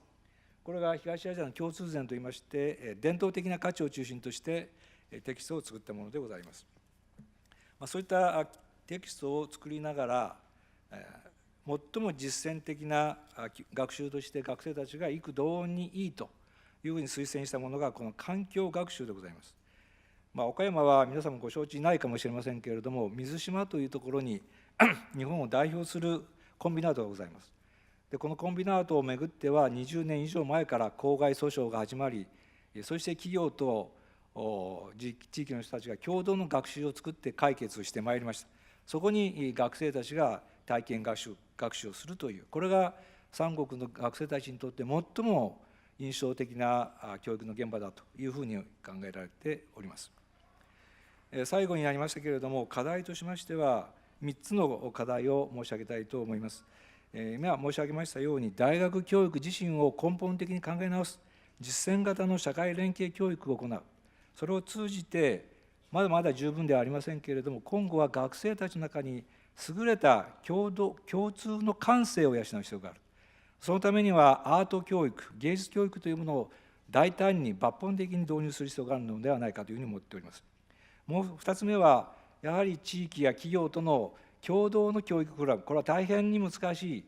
これが東アジアの共通前といいまして、伝統的な価値を中心としてテキストを作ったものでございます。そういったテキストを作りながら、最も実践的な学習として学生たちが幾度にいいというふうに推薦したものがこの環境学習でございます。岡山は皆さんもご承知ないかもしれませんけれども、水島というところに日本を代表するコンビナートがございます。でこのコンビナートをめぐっては20年以上前から公害訴訟が始まり、そして企業と地域の人たちが共同の学習を作って解決してまいりました。そこに学生たちが体験学習をするという、これが三国の学生たちにとって最も印象的な教育の現場だというふうに考えられております。最後になりましたけれども、課題としましては3つの課題を申し上げたいと思います。今申し上げましたように、大学教育自身を根本的に考え直す、実践型の社会連携教育を行う、それを通じてまだまだ十分ではありませんけれども、今後は学生たちの中に優れた共通の感性を養う必要がある。そのためにはアート教育、芸術教育というものを大胆に抜本的に導入する必要があるのではないかというふうに思っております。もう2つ目は、やはり地域や企業との共同の教育プログラム、これは大変に難し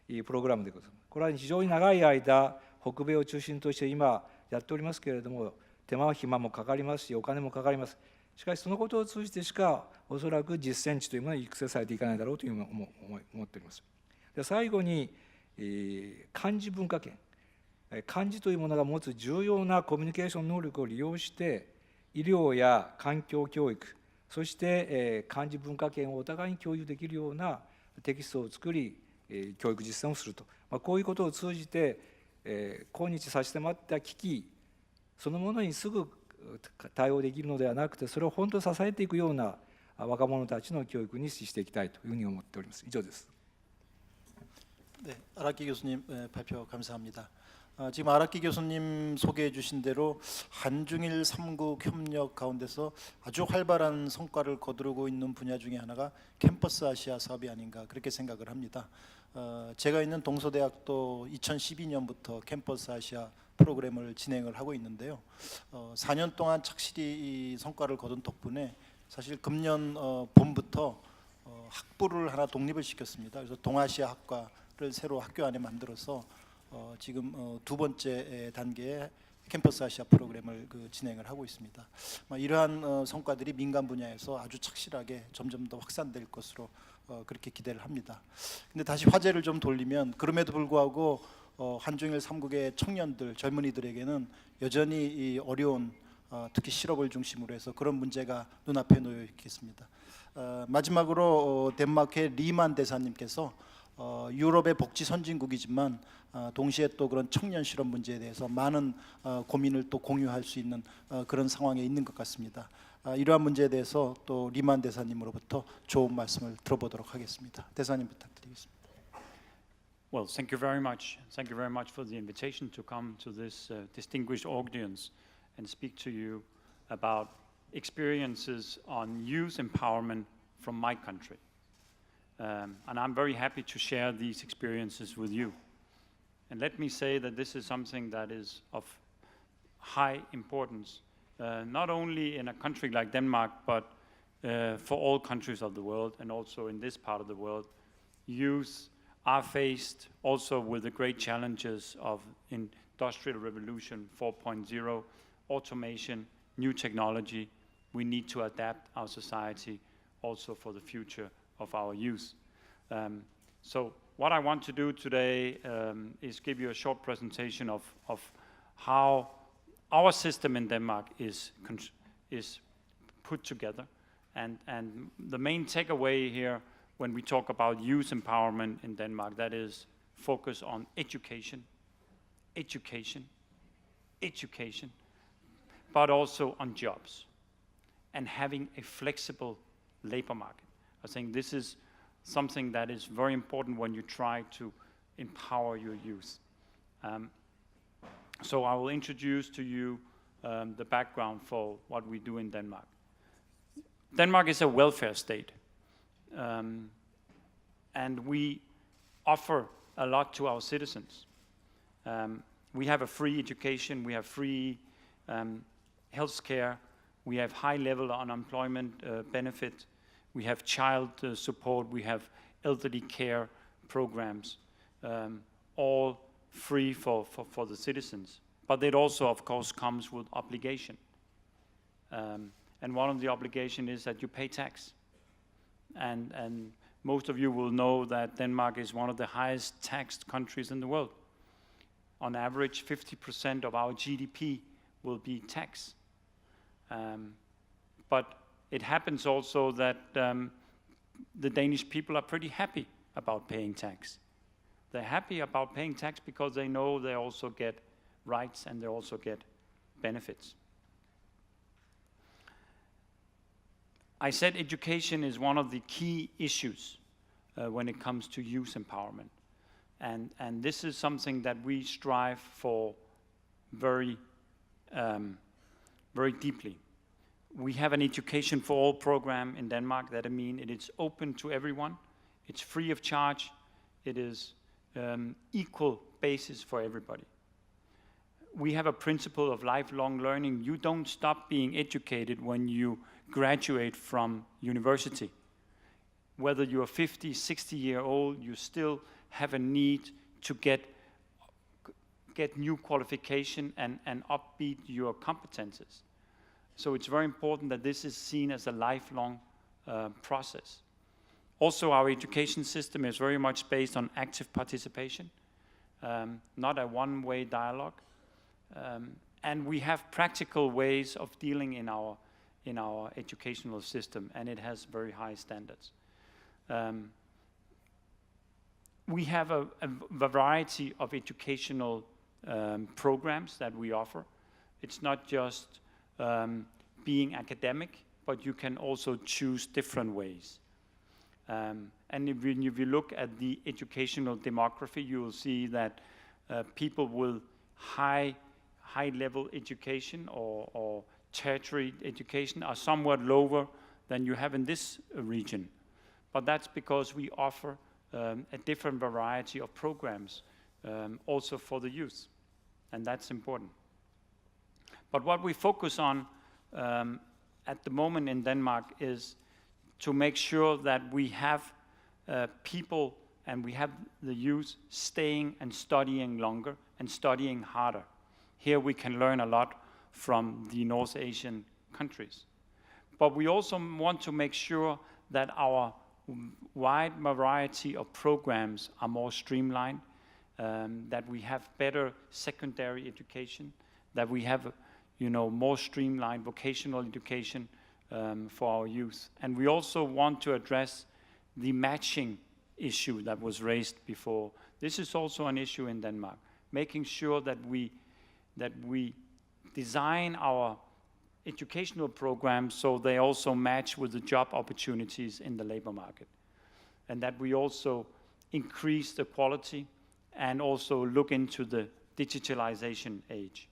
いプログラムでございます。これは非常に長い間、北米を中心として今やっておりますけれども、手間暇もかかりますし、お金もかかります。しかしそのことを通じてしか、おそらく実践地というものは育成されていかないだろうというふうに思っております。で最後に、漢字文化圏、漢字というものが持つ重要なコミュニケーション能力を利用して、医療や環境教育、そして漢字文化圏をお互いに共有できるようなテキストを作り、教育実践をすると、こういうことを通じて、今日差し迫った危機そのものにすぐ対応できるのではなくて、それを本当に支えていくような若者たちの教育にしていきたいというふうに思っております。以上です。네, 아라키 교수님 발표 감사합니다. 지금 아라키 교수님 소개해 주신 대로 한중일 3국 협력 가운데서 아주 활발한 성과를 거두고 있는 분야 중에 하나가 캠퍼스 아시아 사업이 아닌가 그렇게 생각을 합니다. 제가 있는 동서대학도 2012년부터 캠퍼스 아시아 프로그램을 진행을 하고 있는데요. 4년 동안 착실히 이 성과를 거둔 덕분에 사실 금년 봄부터 학부를 하나 독립을 시켰습니다. 그래서 동아시아 학과를 새로 학교 안에 만들어서 지금 두 번째 단계의 캠퍼스 아시아 프로그램을 진행을 하고 있습니다. 이러한 성과들이 민간 분야에서 아주 착실하게 점점 더 확산될 것으로 그렇게 기대를 합니다. 근데 다시 화제를 좀 돌리면, 그럼에도 불구하고 한중일 3국의 청년들, 젊은이들에게는 여전히 이 어려운 특히 실업을 중심으로 해서 그런 문제가 눈앞에 놓여 있겠습니다. 마지막으로 덴마크의 리만 대사님께서 유럽의 복지 선진국이지만 동시에 또 그런 청년 실업 문제에 대해서 많은 고민을 또 공유할 수 있는 그런 상황에 있는 것 같습니다. 이러한 문제에 대해서 또 리만 대사님으로부터 좋은 말씀을 들어보도록 하겠습니다. 대사님 부탁드리겠습니다. Well, thank you very much. Thank you very much for the invitation to come to this distinguished audience and speak to you about experiences on youth empowerment from my country. And I'm very happy to share these experiences with you. And let me say that this is something that is of high importance, not only in a country like Denmark, but for all countries of the world, and also in this part of the world. Youth are faced also with the great challenges of Industrial Revolution 4.0, automation, new technology. We need to adapt our society also for the future of our youth. So what I want to do today is give you a short presentation of how our system in Denmark is put together. And the main takeaway here when we talk about youth empowerment in Denmark, that is focus on education, education, education, but also on jobs and having a flexible labor market. I think this is something that is very important when you try to empower your youth. So I will introduce to you the background for what we do in Denmark. Denmark is a welfare state, and we offer a lot to our citizens. We have a free education, we have free health care, we have high level unemployment benefit, we have child support, we have elderly care programs, all free for the citizens. But it also, of course, comes with obligation. And one of the obligation is that you pay tax. And most of you will know that Denmark is one of the highest taxed countries in the world. On average, 50% of our GDP will be tax. But it happens also that the Danish people are pretty happy about paying tax. They're happy about paying tax because they know they also get rights and they also get benefits. I said education is one of the key issues when it comes to youth empowerment. And this is something that we strive for very, very deeply. We have an education for all program in Denmark. That means it is open to everyone. It's free of charge. It is equal basis for everybody. We have a principle of lifelong learning. You don't stop being educated when you graduate from university. Whether you're 50, 60 years old, you still have a need to get new qualification and upbeat your competences. So it's very important that this is seen as a lifelong process. Also, our education system is very much based on active participation, not a one-way dialogue. And we have practical ways of dealing in our educational system, and it has very high standards. We have a variety of educational programs that we offer. It's not just being academic, but you can also choose different ways. And if you look at the educational demography, you will see that people with high-level education or tertiary education are somewhat lower than you have in this region. But that's because we offer a different variety of programs also for the youth, and that's important. But what we focus on at the moment in Denmark is to make sure that we have people and we have the youth staying and studying longer and studying harder. Here we can learn a lot from the North Asian countries. But we also want to make sure that our wide variety of programs are more streamlined, that we have better secondary education, that we have more streamlined vocational education for our youth. And we also want to address the matching issue that was raised before. This is also an issue in Denmark, making sure that we design our educational programs so they also match with the job opportunities in the labor market, and that we also increase the quality and also look into the digitalization age.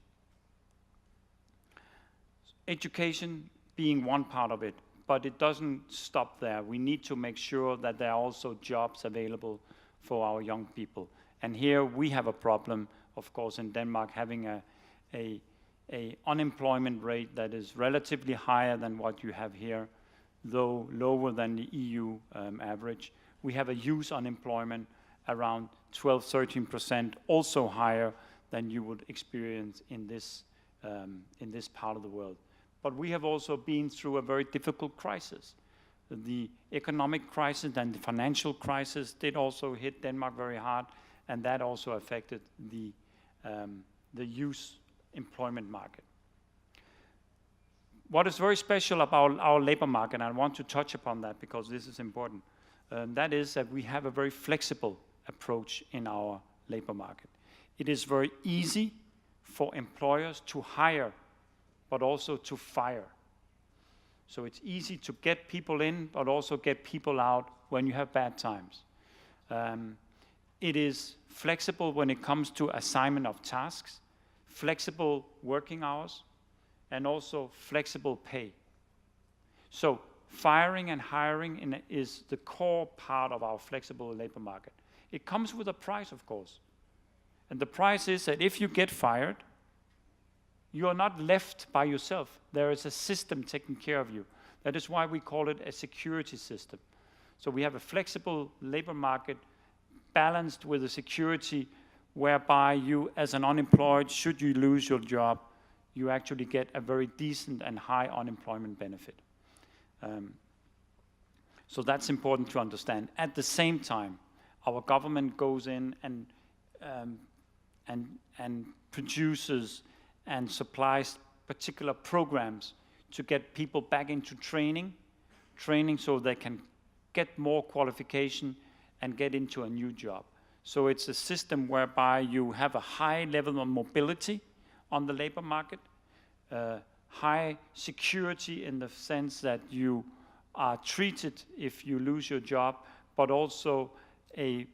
Education being one part of it, but it doesn't stop there. We need to make sure that there are also jobs available for our young people. And here we have a problem, of course, in Denmark, having a unemployment rate that is relatively higher than what you have here, though lower than the EU average. We have a youth unemployment around 12-13%, also higher than you would experience in this part of the world. But we have also been through a very difficult crisis. The economic crisis and the financial crisis did also hit Denmark very hard, and that also affected the youth employment market. What is very special about our labor market, and I want to touch upon that because this is important, that is that we have a very flexible approach in our labor market. It is very easy for employers to hire, but also to fire. So it's easy to get people in, but also get people out when you have bad times. It is flexible when it comes to assignment of tasks, flexible working hours, and also flexible pay. So firing and hiring is the core part of our flexible labor market. It comes with a price, of course. And the price is that if you get fired, you are not left by yourself. There is a system taking care of you. That is why we call it a security system. So we have a flexible labor market balanced with a security whereby you, as an unemployed, should you lose your job, you actually get a very decent and high unemployment benefit. So that's important to understand. At the same time, our government goes in and produces and supplies particular programs to get people back into training so they can get more qualification and get into a new job. So it's a system whereby you have a high level of mobility on the labor market, high security in the sense that you are treated if you lose your job, but also a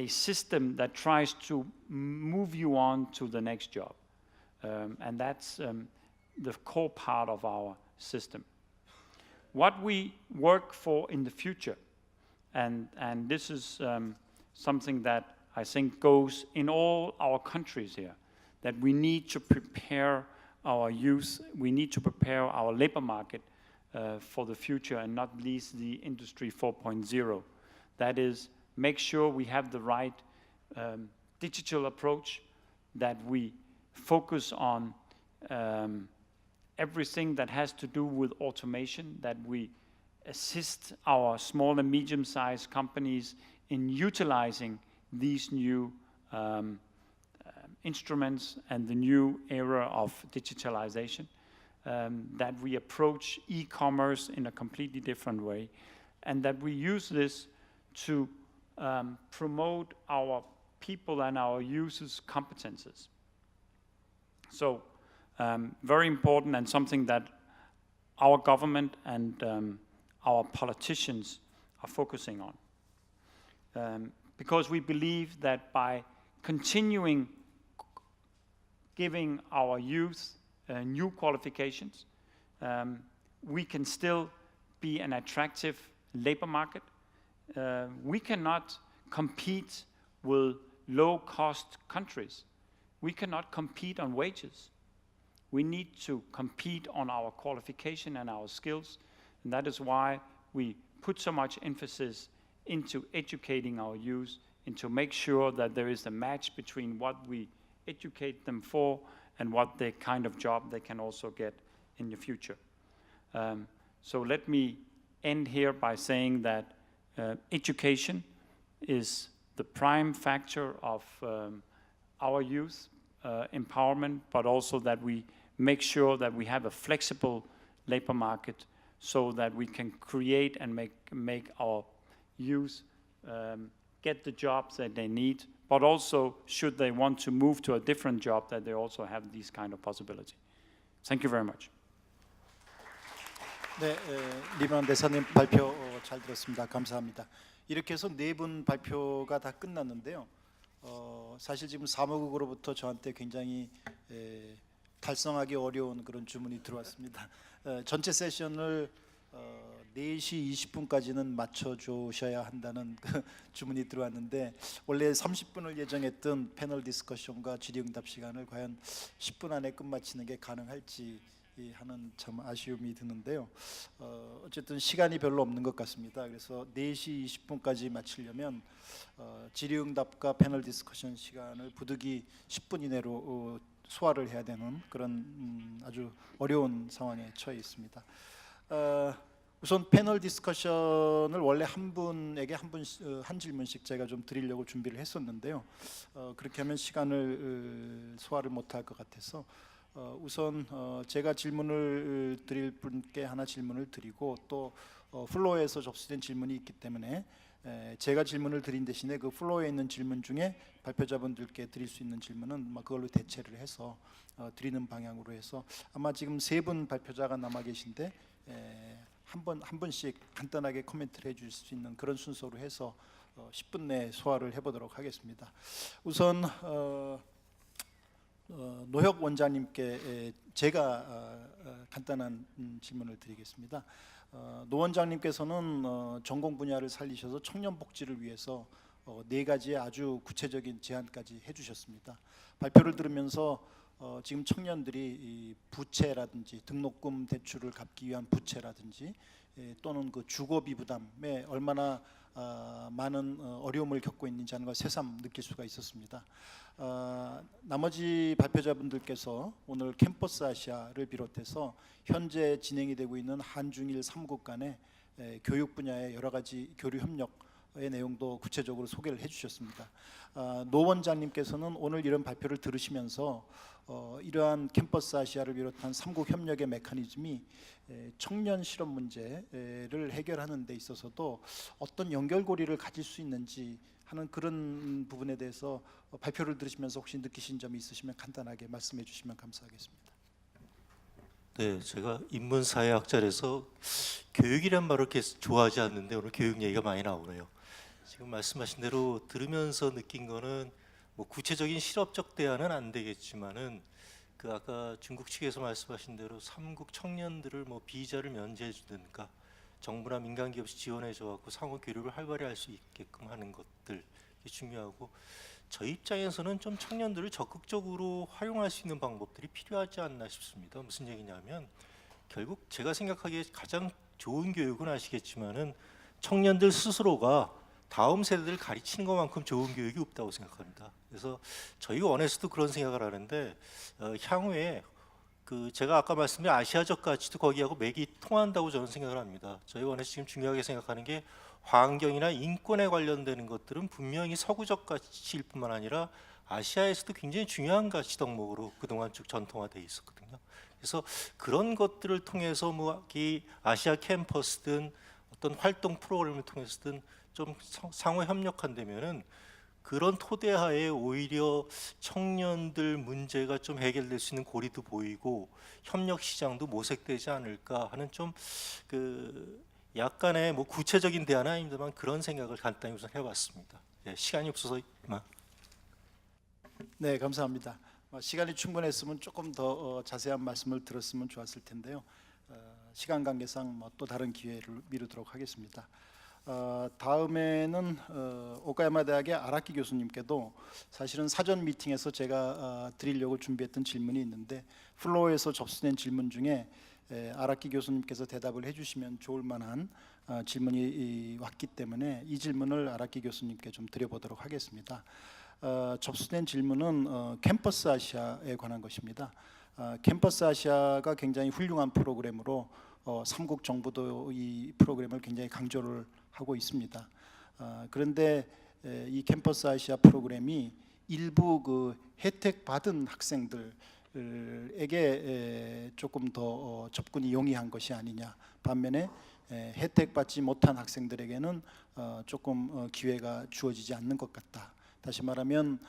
system that tries to move you on to the next job. And that's the core part of our system. What we work for in the future, and this is something that I think goes in all our countries here, that we need to prepare our youth, we need to prepare our labor market for the future, and not least the Industry 4.0. That is, make sure we have the right digital approach, that we focus on everything that has to do with automation, that we assist our small and medium-sized companies in utilizing these new instruments and the new era of digitalization, that we approach e-commerce in a completely different way, and that we use this to promote our people and our users' competences. So very important, and something that our government and our politicians are focusing on. Because we believe that by continuing giving our youth new qualifications, we can still be an attractive labor market. We cannot compete with low-cost countries. We cannot compete on wages. We need to compete on our qualification and our skills, and that is why we put so much emphasis into educating our youth, and to make sure that there is a match between what we educate them for and what the kind of job they can also get in the future. So let me end here by saying that education is the prime factor of our youth empowerment, but also that we make sure that we have a flexible labor market so that we can create and make our youth get the jobs that they need, but also should they want to move to a different job, that they also have this kind of possibility. Thank you very much. 네, 리만 대사님 발표 잘 들었습니다. 감사합니다. 이렇게 해서 네 분 발표가 다 끝났는데요. 사실 지금 사무국으로부터 저한테 굉장히 달성하기 어려운 그런 주문이 들어왔습니다. 전체 세션을 4시 20분까지는 맞춰주셔야 한다는 그 주문이 들어왔는데 원래 30분을 예정했던 패널 디스커션과 질의응답 시간을 과연 10분 안에 끝마치는 게 가능할지 하는 참 아쉬움이 드는데요. 어쨌든 시간이 별로 없는 것 같습니다. 그래서 4시 20분까지 마치려면 질의응답과 패널 디스커션 시간을 부득이 10분 이내로 소화를 해야 되는 그런 아주 어려운 상황에 처해 있습니다. 우선 패널 디스커션을 원래 한 분에게 한 질문씩 제가 좀 드리려고 준비를 했었는데요. 그렇게 하면 시간을 소화를 못할 것 같아서 우선 제가 질문을 드릴 분께 하나 질문을 드리고 또 플로어에서 접수된 질문이 있기 때문에 제가 질문을 드린 대신에 그 플로어에 있는 질문 중에 발표자분들께 드릴 수 있는 질문은 그걸로 대체를 해서 드리는 방향으로 해서 아마 지금 3분 발표자가 남아 계신데 한 분씩 간단하게 코멘트를 해주실 수 있는 그런 순서로 해서 10분 내에 소화를 해보도록 하겠습니다. 우선 노혁 원장님께 제가 간단한 질문을 드리겠습니다. 노 원장님께서는 전공 분야를 살리셔서 청년 복지를 위해서 4가지의 아주 구체적인 제안까지 해주셨습니다. 발표를 들으면서 지금 청년들이 이 부채라든지 등록금 대출을 갚기 위한 부채라든지 또는 그 주거비 부담에 얼마나 많은 어려움을 겪고 있는지 하는 걸 새삼 느낄 수가 있었습니다. 나머지 발표자분들께서 오늘 캠퍼스 아시아를 비롯해서 현재 진행이 되고 있는 한중일 3국 간의 교육 분야의 여러 가지 교류 협력의 내용도 구체적으로 소개를 해주셨습니다. 노 원장님께서는 오늘 이런 발표를 들으시면서 이러한 캠퍼스 아시아를 비롯한 3국 협력의 메커니즘이 청년 실업 문제를 해결하는 데 있어서도 어떤 연결고리를 가질 수 있는지 하는 그런 부분에 대해서 발표를 들으시면서 혹시 느끼신 점이 있으시면 간단하게 말씀해 주시면 감사하겠습니다. 네, 제가 인문사회학자라서 교육이란 말을 이렇게 좋아하지 않는데 오늘 교육 얘기가 많이 나오네요. 지금 말씀하신 대로 들으면서 느낀 거는 뭐 구체적인 실업적 대안은 안 되겠지만은 그 아까 중국 측에서 말씀하신 대로 3국 청년들을 뭐 비자를 면제해 주든가 정부나 민간 기업이 지원해 줘 갖고 상호 교류를 활발히 할 수 있게끔 하는 것들 이게 중요하고 저희 입장에서는 좀 청년들을 적극적으로 활용할 수 있는 방법들이 필요하지 않나 싶습니다. 무슨 얘기냐면 결국 제가 생각하기에 가장 좋은 교육은 아시겠지만은 청년들 스스로가 다음 세대를 가르치는 것만큼 좋은 교육이 없다고 생각합니다. 그래서 저희 원에서도 그런 생각을 하는데 향후에 그 제가 아까 말씀드린 아시아적 가치도 거기하고 맥이 통한다고 저는 생각을 합니다. 저희 원에서 지금 중요하게 생각하는 게 환경이나 인권에 관련되는 것들은 분명히 서구적 가치일 뿐만 아니라 아시아에서도 굉장히 중요한 가치 덕목으로 그동안 쭉 전통화되어 있었거든요. 그래서 그런 것들을 통해서 뭐 이 아시아 캠퍼스든 어떤 활동 프로그램을 통해서든 좀 상호 협력한다면은 그런 토대하에 오히려 청년들 문제가 좀 해결될 수 있는 고리도 보이고 협력 시장도 모색되지 않을까 하는 좀 그 약간의 뭐 구체적인 대안은 아닙니다만 그런 생각을 간단히 우선 해봤습니다. 예, 시간이 없어서 이만. 네, 감사합니다. 시간이 충분했으면 조금 더 자세한 말씀을 들었으면 좋았을 텐데요. 시간 관계상 또 다른 기회를 미루도록 하겠습니다. 다음에는 오카야마 대학의 아라키 교수님께도 사실은 사전 미팅에서 제가 드리려고 준비했던 질문이 있는데 플로어에서 접수된 질문 중에 아라키 교수님께서 대답을 해주시면 좋을 만한 질문이 왔기 때문에 이 질문을 아라키 교수님께 좀 드려보도록 하겠습니다. 접수된 질문은 캠퍼스 아시아에 관한 것입니다. 캠퍼스 아시아가 굉장히 훌륭한 프로그램으로 3국 정부도 이 프로그램을 굉장히 강조를 하고 있습니다. 그런데 이 캠퍼스 아시아 프로그램이 일부 그 혜택 받은 학생들에게 조금 더 접근이 용이한 것이 아니냐. 반면에 혜택 받지 못한 학생들에게는 조금 기회가 주어지지 않는 것 같다. 다시 말하면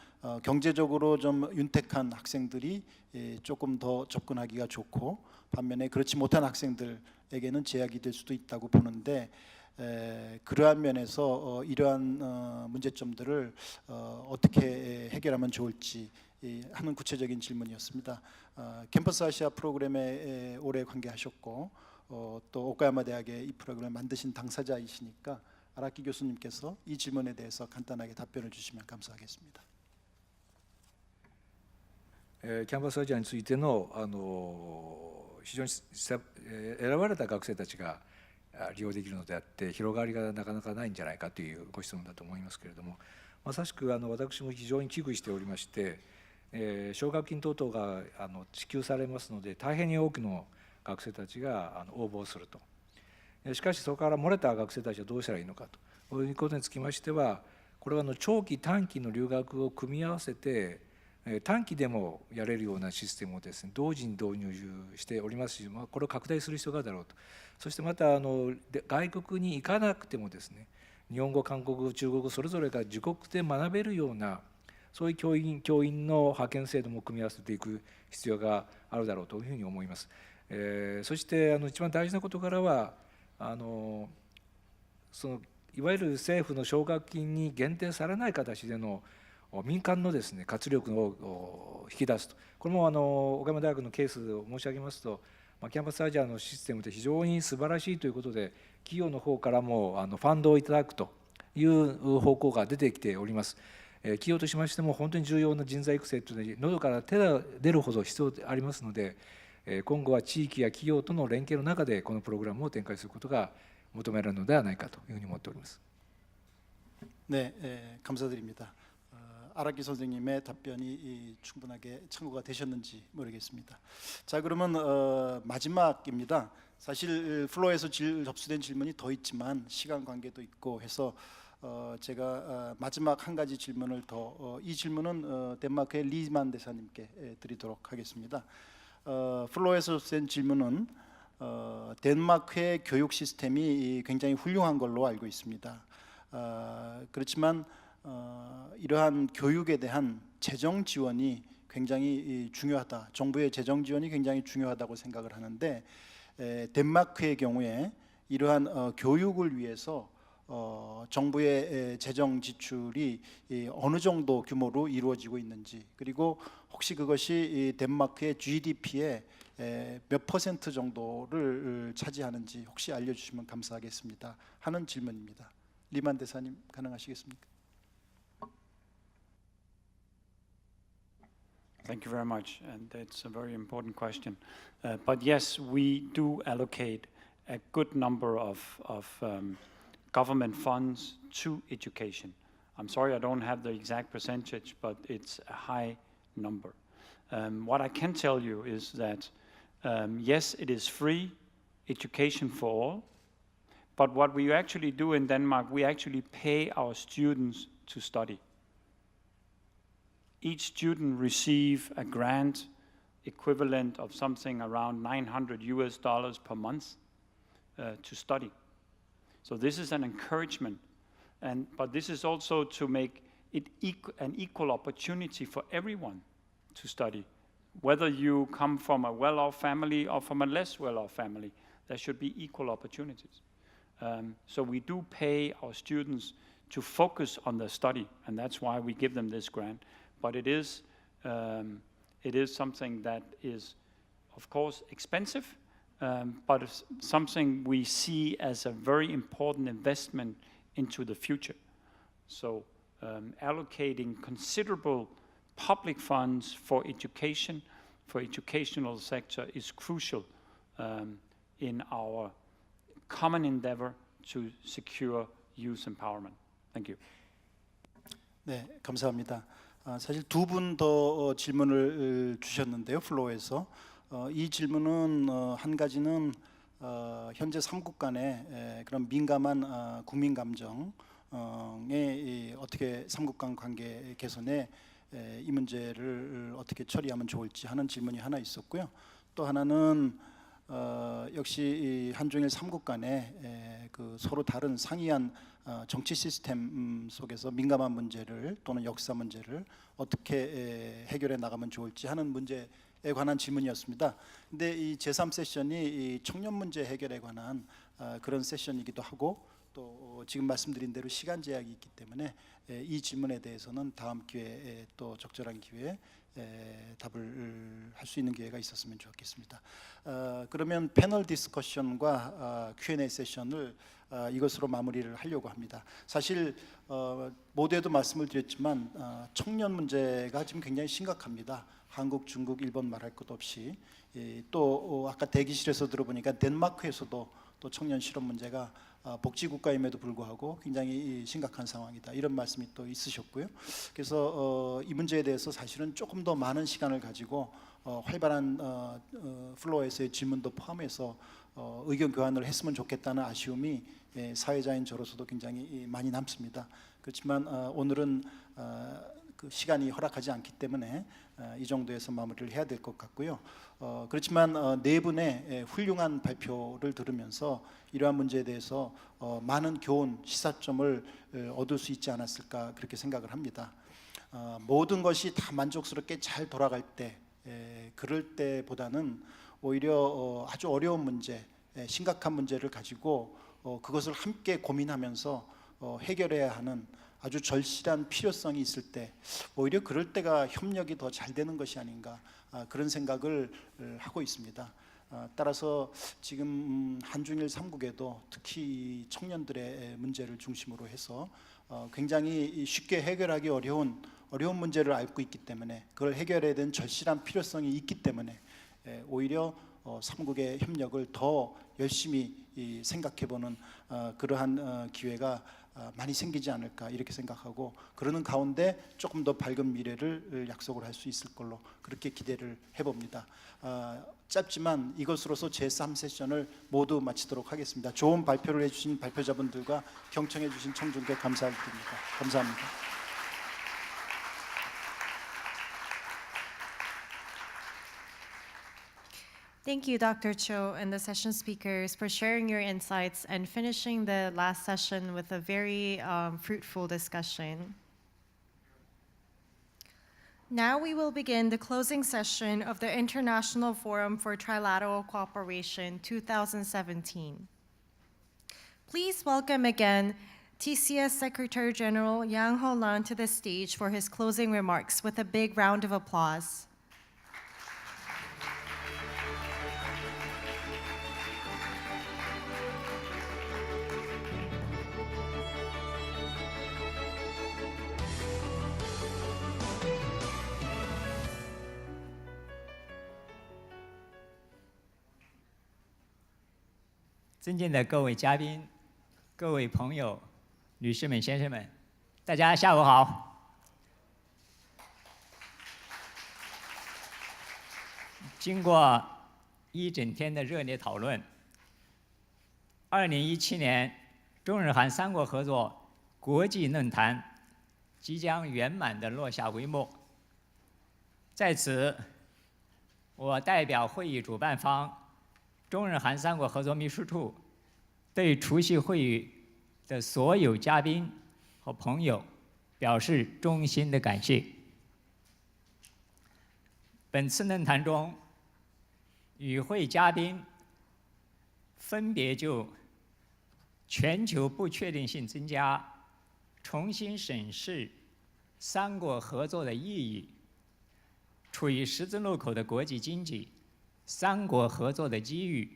경제적으로 좀 윤택한 학생들이 조금 더 접근하기가 좋고 반면에 그렇지 못한 학생들에게는 제약이 될 수도 있다고 보는데 그러한 면에서 이러한 문제점들을 어떻게 해결하면 좋을지 하는 구체적인 질문이었습니다. 캠퍼스 아시아 프로그램에 오래 관계하셨고 또 오카야마 대학의 이 프로그램을 만드신 당사자이시니까 아라키 교수님께서 이 질문에 대해서 간단하게 답변을 주시면 감사하겠습니다. キャンパスアジアについての非常に選ばれた学生たちが利用できるのであって広がりがなかなかないんじゃないかというご質問だと思いますけれども、まさしく私も非常に危惧しておりまして、奨学金等々が支給されますので大変に多くの学生たちが応募すると。しかしそこから漏れた学生たちはどうしたらいいのかということにつきましては、これは長期短期の留学を組み合わせて短期でもやれるようなシステムをですね同時に導入しておりますし、これを拡大する必要があるだろうと。そしてまた外国に行かなくてもですね日本語、韓国語、中国語それぞれが自国で学べるようなそういう教員の派遣制度も組み合わせていく必要があるだろうというふうに思います。そして一番大事なことからはそのいわゆる政府の奨学金に限定されない形での民間のですね活力を引き出すと。これも岡山大学のケースを申し上げますと、キャンパスアジアのシステムって非常に素晴らしいということで企業の方からもファンドをいただくという方向が出てきております。企業としましても本当に重要な人材育成というのは喉から手が出るほど必要でありますので、今後は地域や企業との連携の中でこのプログラムを展開することが求められるのではないかというふうに思っております。 네, 감사드립니다. 아라키 선생님의 답변이 충분하게 참고가 되셨는지 모르겠습니다. 자, 그러면 마지막입니다. 사실 플로어에서 접수된 질문이 더 있지만 시간 관계도 있고 해서 제가 마지막 한 가지 질문을 더 이 질문은 덴마크의 리만 대사님께 드리도록 하겠습니다. 플로어에서 접수된 질문은 덴마크의 교육 시스템이 굉장히 훌륭한 걸로 알고 있습니다. 그렇지만 이러한 교육에 대한 재정 지원이 굉장히 중요하다. 정부의 재정 지원이 굉장히 중요하다고 생각을 하는데 덴마크의 경우에 이러한 교육을 위해서 정부의 재정 지출이 어느 정도 규모로 이루어지고 있는지, 그리고 혹시 그것이 덴마크의 GDP의 몇 퍼센트 정도를 차지하는지 혹시 알려주시면 감사하겠습니다 하는 질문입니다. 리만 대사님 가능하시겠습니까? Thank you very much, and that's a very important question. But yes, we do allocate a good number of government funds to education. I'm sorry I don't have the exact percentage, but it's a high number. What I can tell you is that yes, it is free education for all, but what we actually do in Denmark, we actually pay our students to study. Each student receive a grant equivalent of something around $900 per month to study. So this is an encouragement, but this is also to make it an equal opportunity for everyone to study. Whether you come from a well-off family or from a less well-off family, there should be equal opportunities. So we do pay our students to focus on their study, and that's why we give them this grant. But it is something that is, of course, expensive, but it's something we see as a very important investment into the future. So allocating considerable public funds for education, for educational sector is crucial in our common endeavor to secure youth empowerment. Thank you. 네, 감사합니다. 사실 두 분 더 질문을 주셨는데요, 플로어에서 이 질문은 한 가지는 현재 3국 간의 그런 민감한 국민 감정에 어떻게 3국 간 관계 개선에 이 문제를 어떻게 처리하면 좋을지 하는 질문이 하나 있었고요. 또 하나는 역시 한중일 3국 간의 그 서로 다른 상이한 정치 시스템 속에서 민감한 문제를 또는 역사 문제를 어떻게 해결해 나가면 좋을지 하는 문제에 관한 질문이었습니다. 근데 이 제3 세션이 이 청년 문제 해결에 관한 그런 세션이기도 하고 또 지금 말씀드린 대로 시간 제약이 있기 때문에 이 질문에 대해서는 다음 기회에 또 적절한 기회에 답을 할 수 있는 기회가 있었으면 좋겠습니다. 그러면 패널 디스커션과 Q&A 세션을 이것으로 마무리를 하려고 합니다. 사실 모두에도 말씀을 드렸지만 청년 문제가 지금 굉장히 심각합니다. 한국, 중국, 일본 말할 것 없이 또 아까 대기실에서 들어보니까 덴마크에서도 또 청년 실업 문제가 복지국가임에도 불구하고 굉장히 심각한 상황이다, 이런 말씀이 또 있으셨고요. 그래서 이 문제에 대해서 사실은 조금 더 많은 시간을 가지고 활발한 플로어에서의 질문도 포함해서 의견 교환을 했으면 좋겠다는 아쉬움이 사회자인 저로서도 굉장히 많이 남습니다. 그렇지만 오늘은 그 시간이 허락하지 않기 때문에 이 정도에서 마무리를 해야 될 것 같고요. 그렇지만 네 분의 훌륭한 발표를 들으면서 이러한 문제에 대해서 많은 교훈, 시사점을 얻을 수 있지 않았을까 그렇게 생각을 합니다. 모든 것이 다 만족스럽게 잘 돌아갈 때, 그럴 때보다는 오히려 아주 어려운 문제, 심각한 문제를 가지고 그것을 함께 고민하면서 해결해야 하는 아주 절실한 필요성이 있을 때, 오히려 그럴 때가 협력이 더 잘 되는 것이 아닌가, 그런 생각을 하고 있습니다. 따라서 지금 한중일 삼국에도 특히 청년들의 문제를 중심으로 해서 굉장히 쉽게 해결하기 어려운 문제를 앓고 있기 때문에, 그걸 해결해야 되는 절실한 필요성이 있기 때문에 오히려 삼국의 협력을 더 열심히 생각해보는 그러한 기회가 많이 생기지 않을까 이렇게 생각하고, 그러는 가운데 조금 더 밝은 미래를 약속을 할 수 있을 걸로 그렇게 기대를 해봅니다. 짧지만 이것으로서 제3세션을 모두 마치도록 하겠습니다. 좋은 발표를 해주신 발표자분들과 경청해 주신 청중께 감사드립니다. 감사합니다. Thank you, Dr. Cho and the session speakers, for sharing your insights and finishing the last session with a very fruitful discussion. Now we will begin the closing session of the International Forum for Trilateral Cooperation 2017. Please welcome again TCS Secretary General Yang Ho-lan to the stage for his closing remarks with a big round of applause.尊敬的各位嘉宾、各位朋友、女士们、先生们，大家下午好。经过一整天的热烈讨论，2017年中日韩三国合作国际论坛即将圆满地落下帷幕。在此，我代表会议主办方中日韩三国合作秘书处对出席会议的所有嘉宾和朋友表示衷心的感谢。本次论坛中，与会嘉宾分别就全球不确定性增加、重新审视三国合作的意义、处于十字路口的国际经济、三国合作的机遇，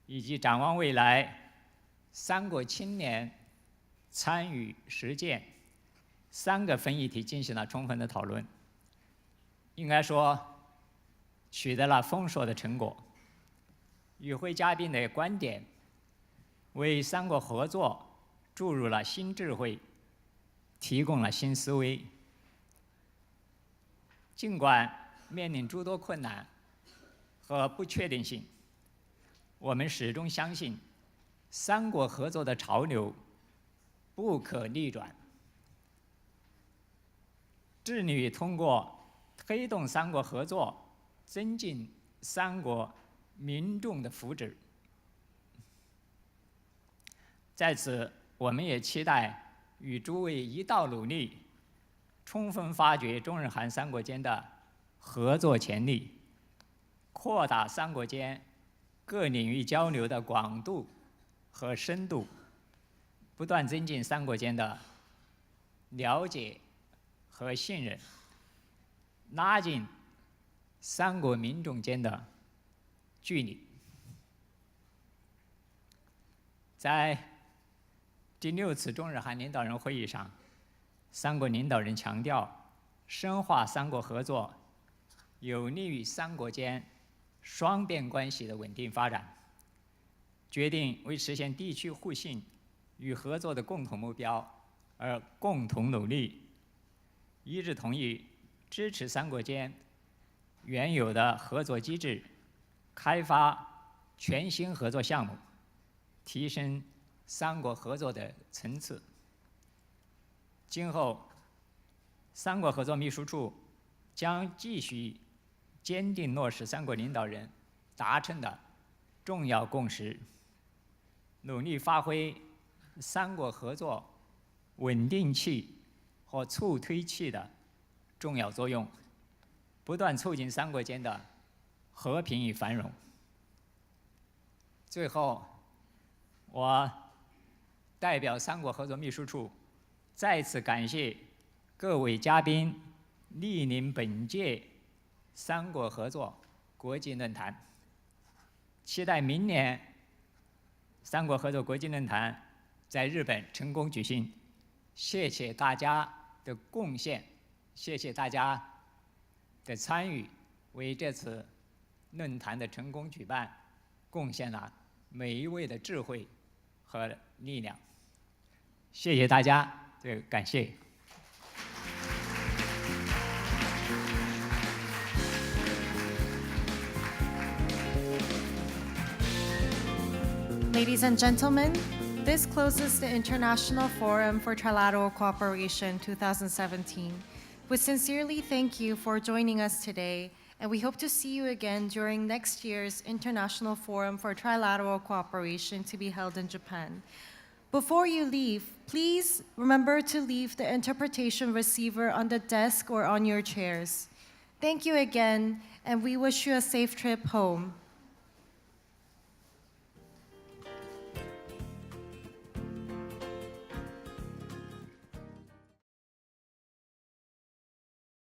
以及展望未来三国青年参与实践3个分议题进行了充分的讨论，应该说取得了丰硕的成果。与会嘉宾的观点为三国合作注入了新智慧，提供了新思维。尽管面临诸多困难和不确定性，我们始终相信三国合作的潮流不可逆转，致力于通过推动三国合作，增进三国民众的福祉。在此，我们也期待与诸位一道努力，充分发掘中日韩三国间的合作潜力，扩大三国间各领域交流的广度和深度，不断增进三国间的了解和信任，拉近三国民众间的距离。在第6次中日韩领导人会议上，三国领导人强调，深化三国合作有利于三国间双边关系的稳定发展，决定为实现地区互信与合作的共同目标而共同努力，一致同意支持三国间原有的合作机制，开发全新合作项目，提升三国合作的层次。今后，三国合作秘书处将继续坚定落实三国领导人达成的重要共识，努力发挥三国合作稳定器和促推器的重要作用，不断促进三国间的和平与繁荣。最后，我代表三国合作秘书处再次感谢各位嘉宾莅临本届三国合作国际论坛，期待明年三国合作国际论坛在日本成功举行。谢谢大家的贡献，谢谢大家的参与，为这次论坛的成功举办贡献了每一位的智慧和力量。谢谢大家，感谢。Ladies and gentlemen, this closes the International Forum for Trilateral Cooperation 2017. We sincerely thank you for joining us today, and we hope to see you again during next year's International Forum for Trilateral Cooperation to be held in Japan. Before you leave, please remember to leave the interpretation receiver on the desk or on your chairs. Thank you again, and we wish you a safe trip home.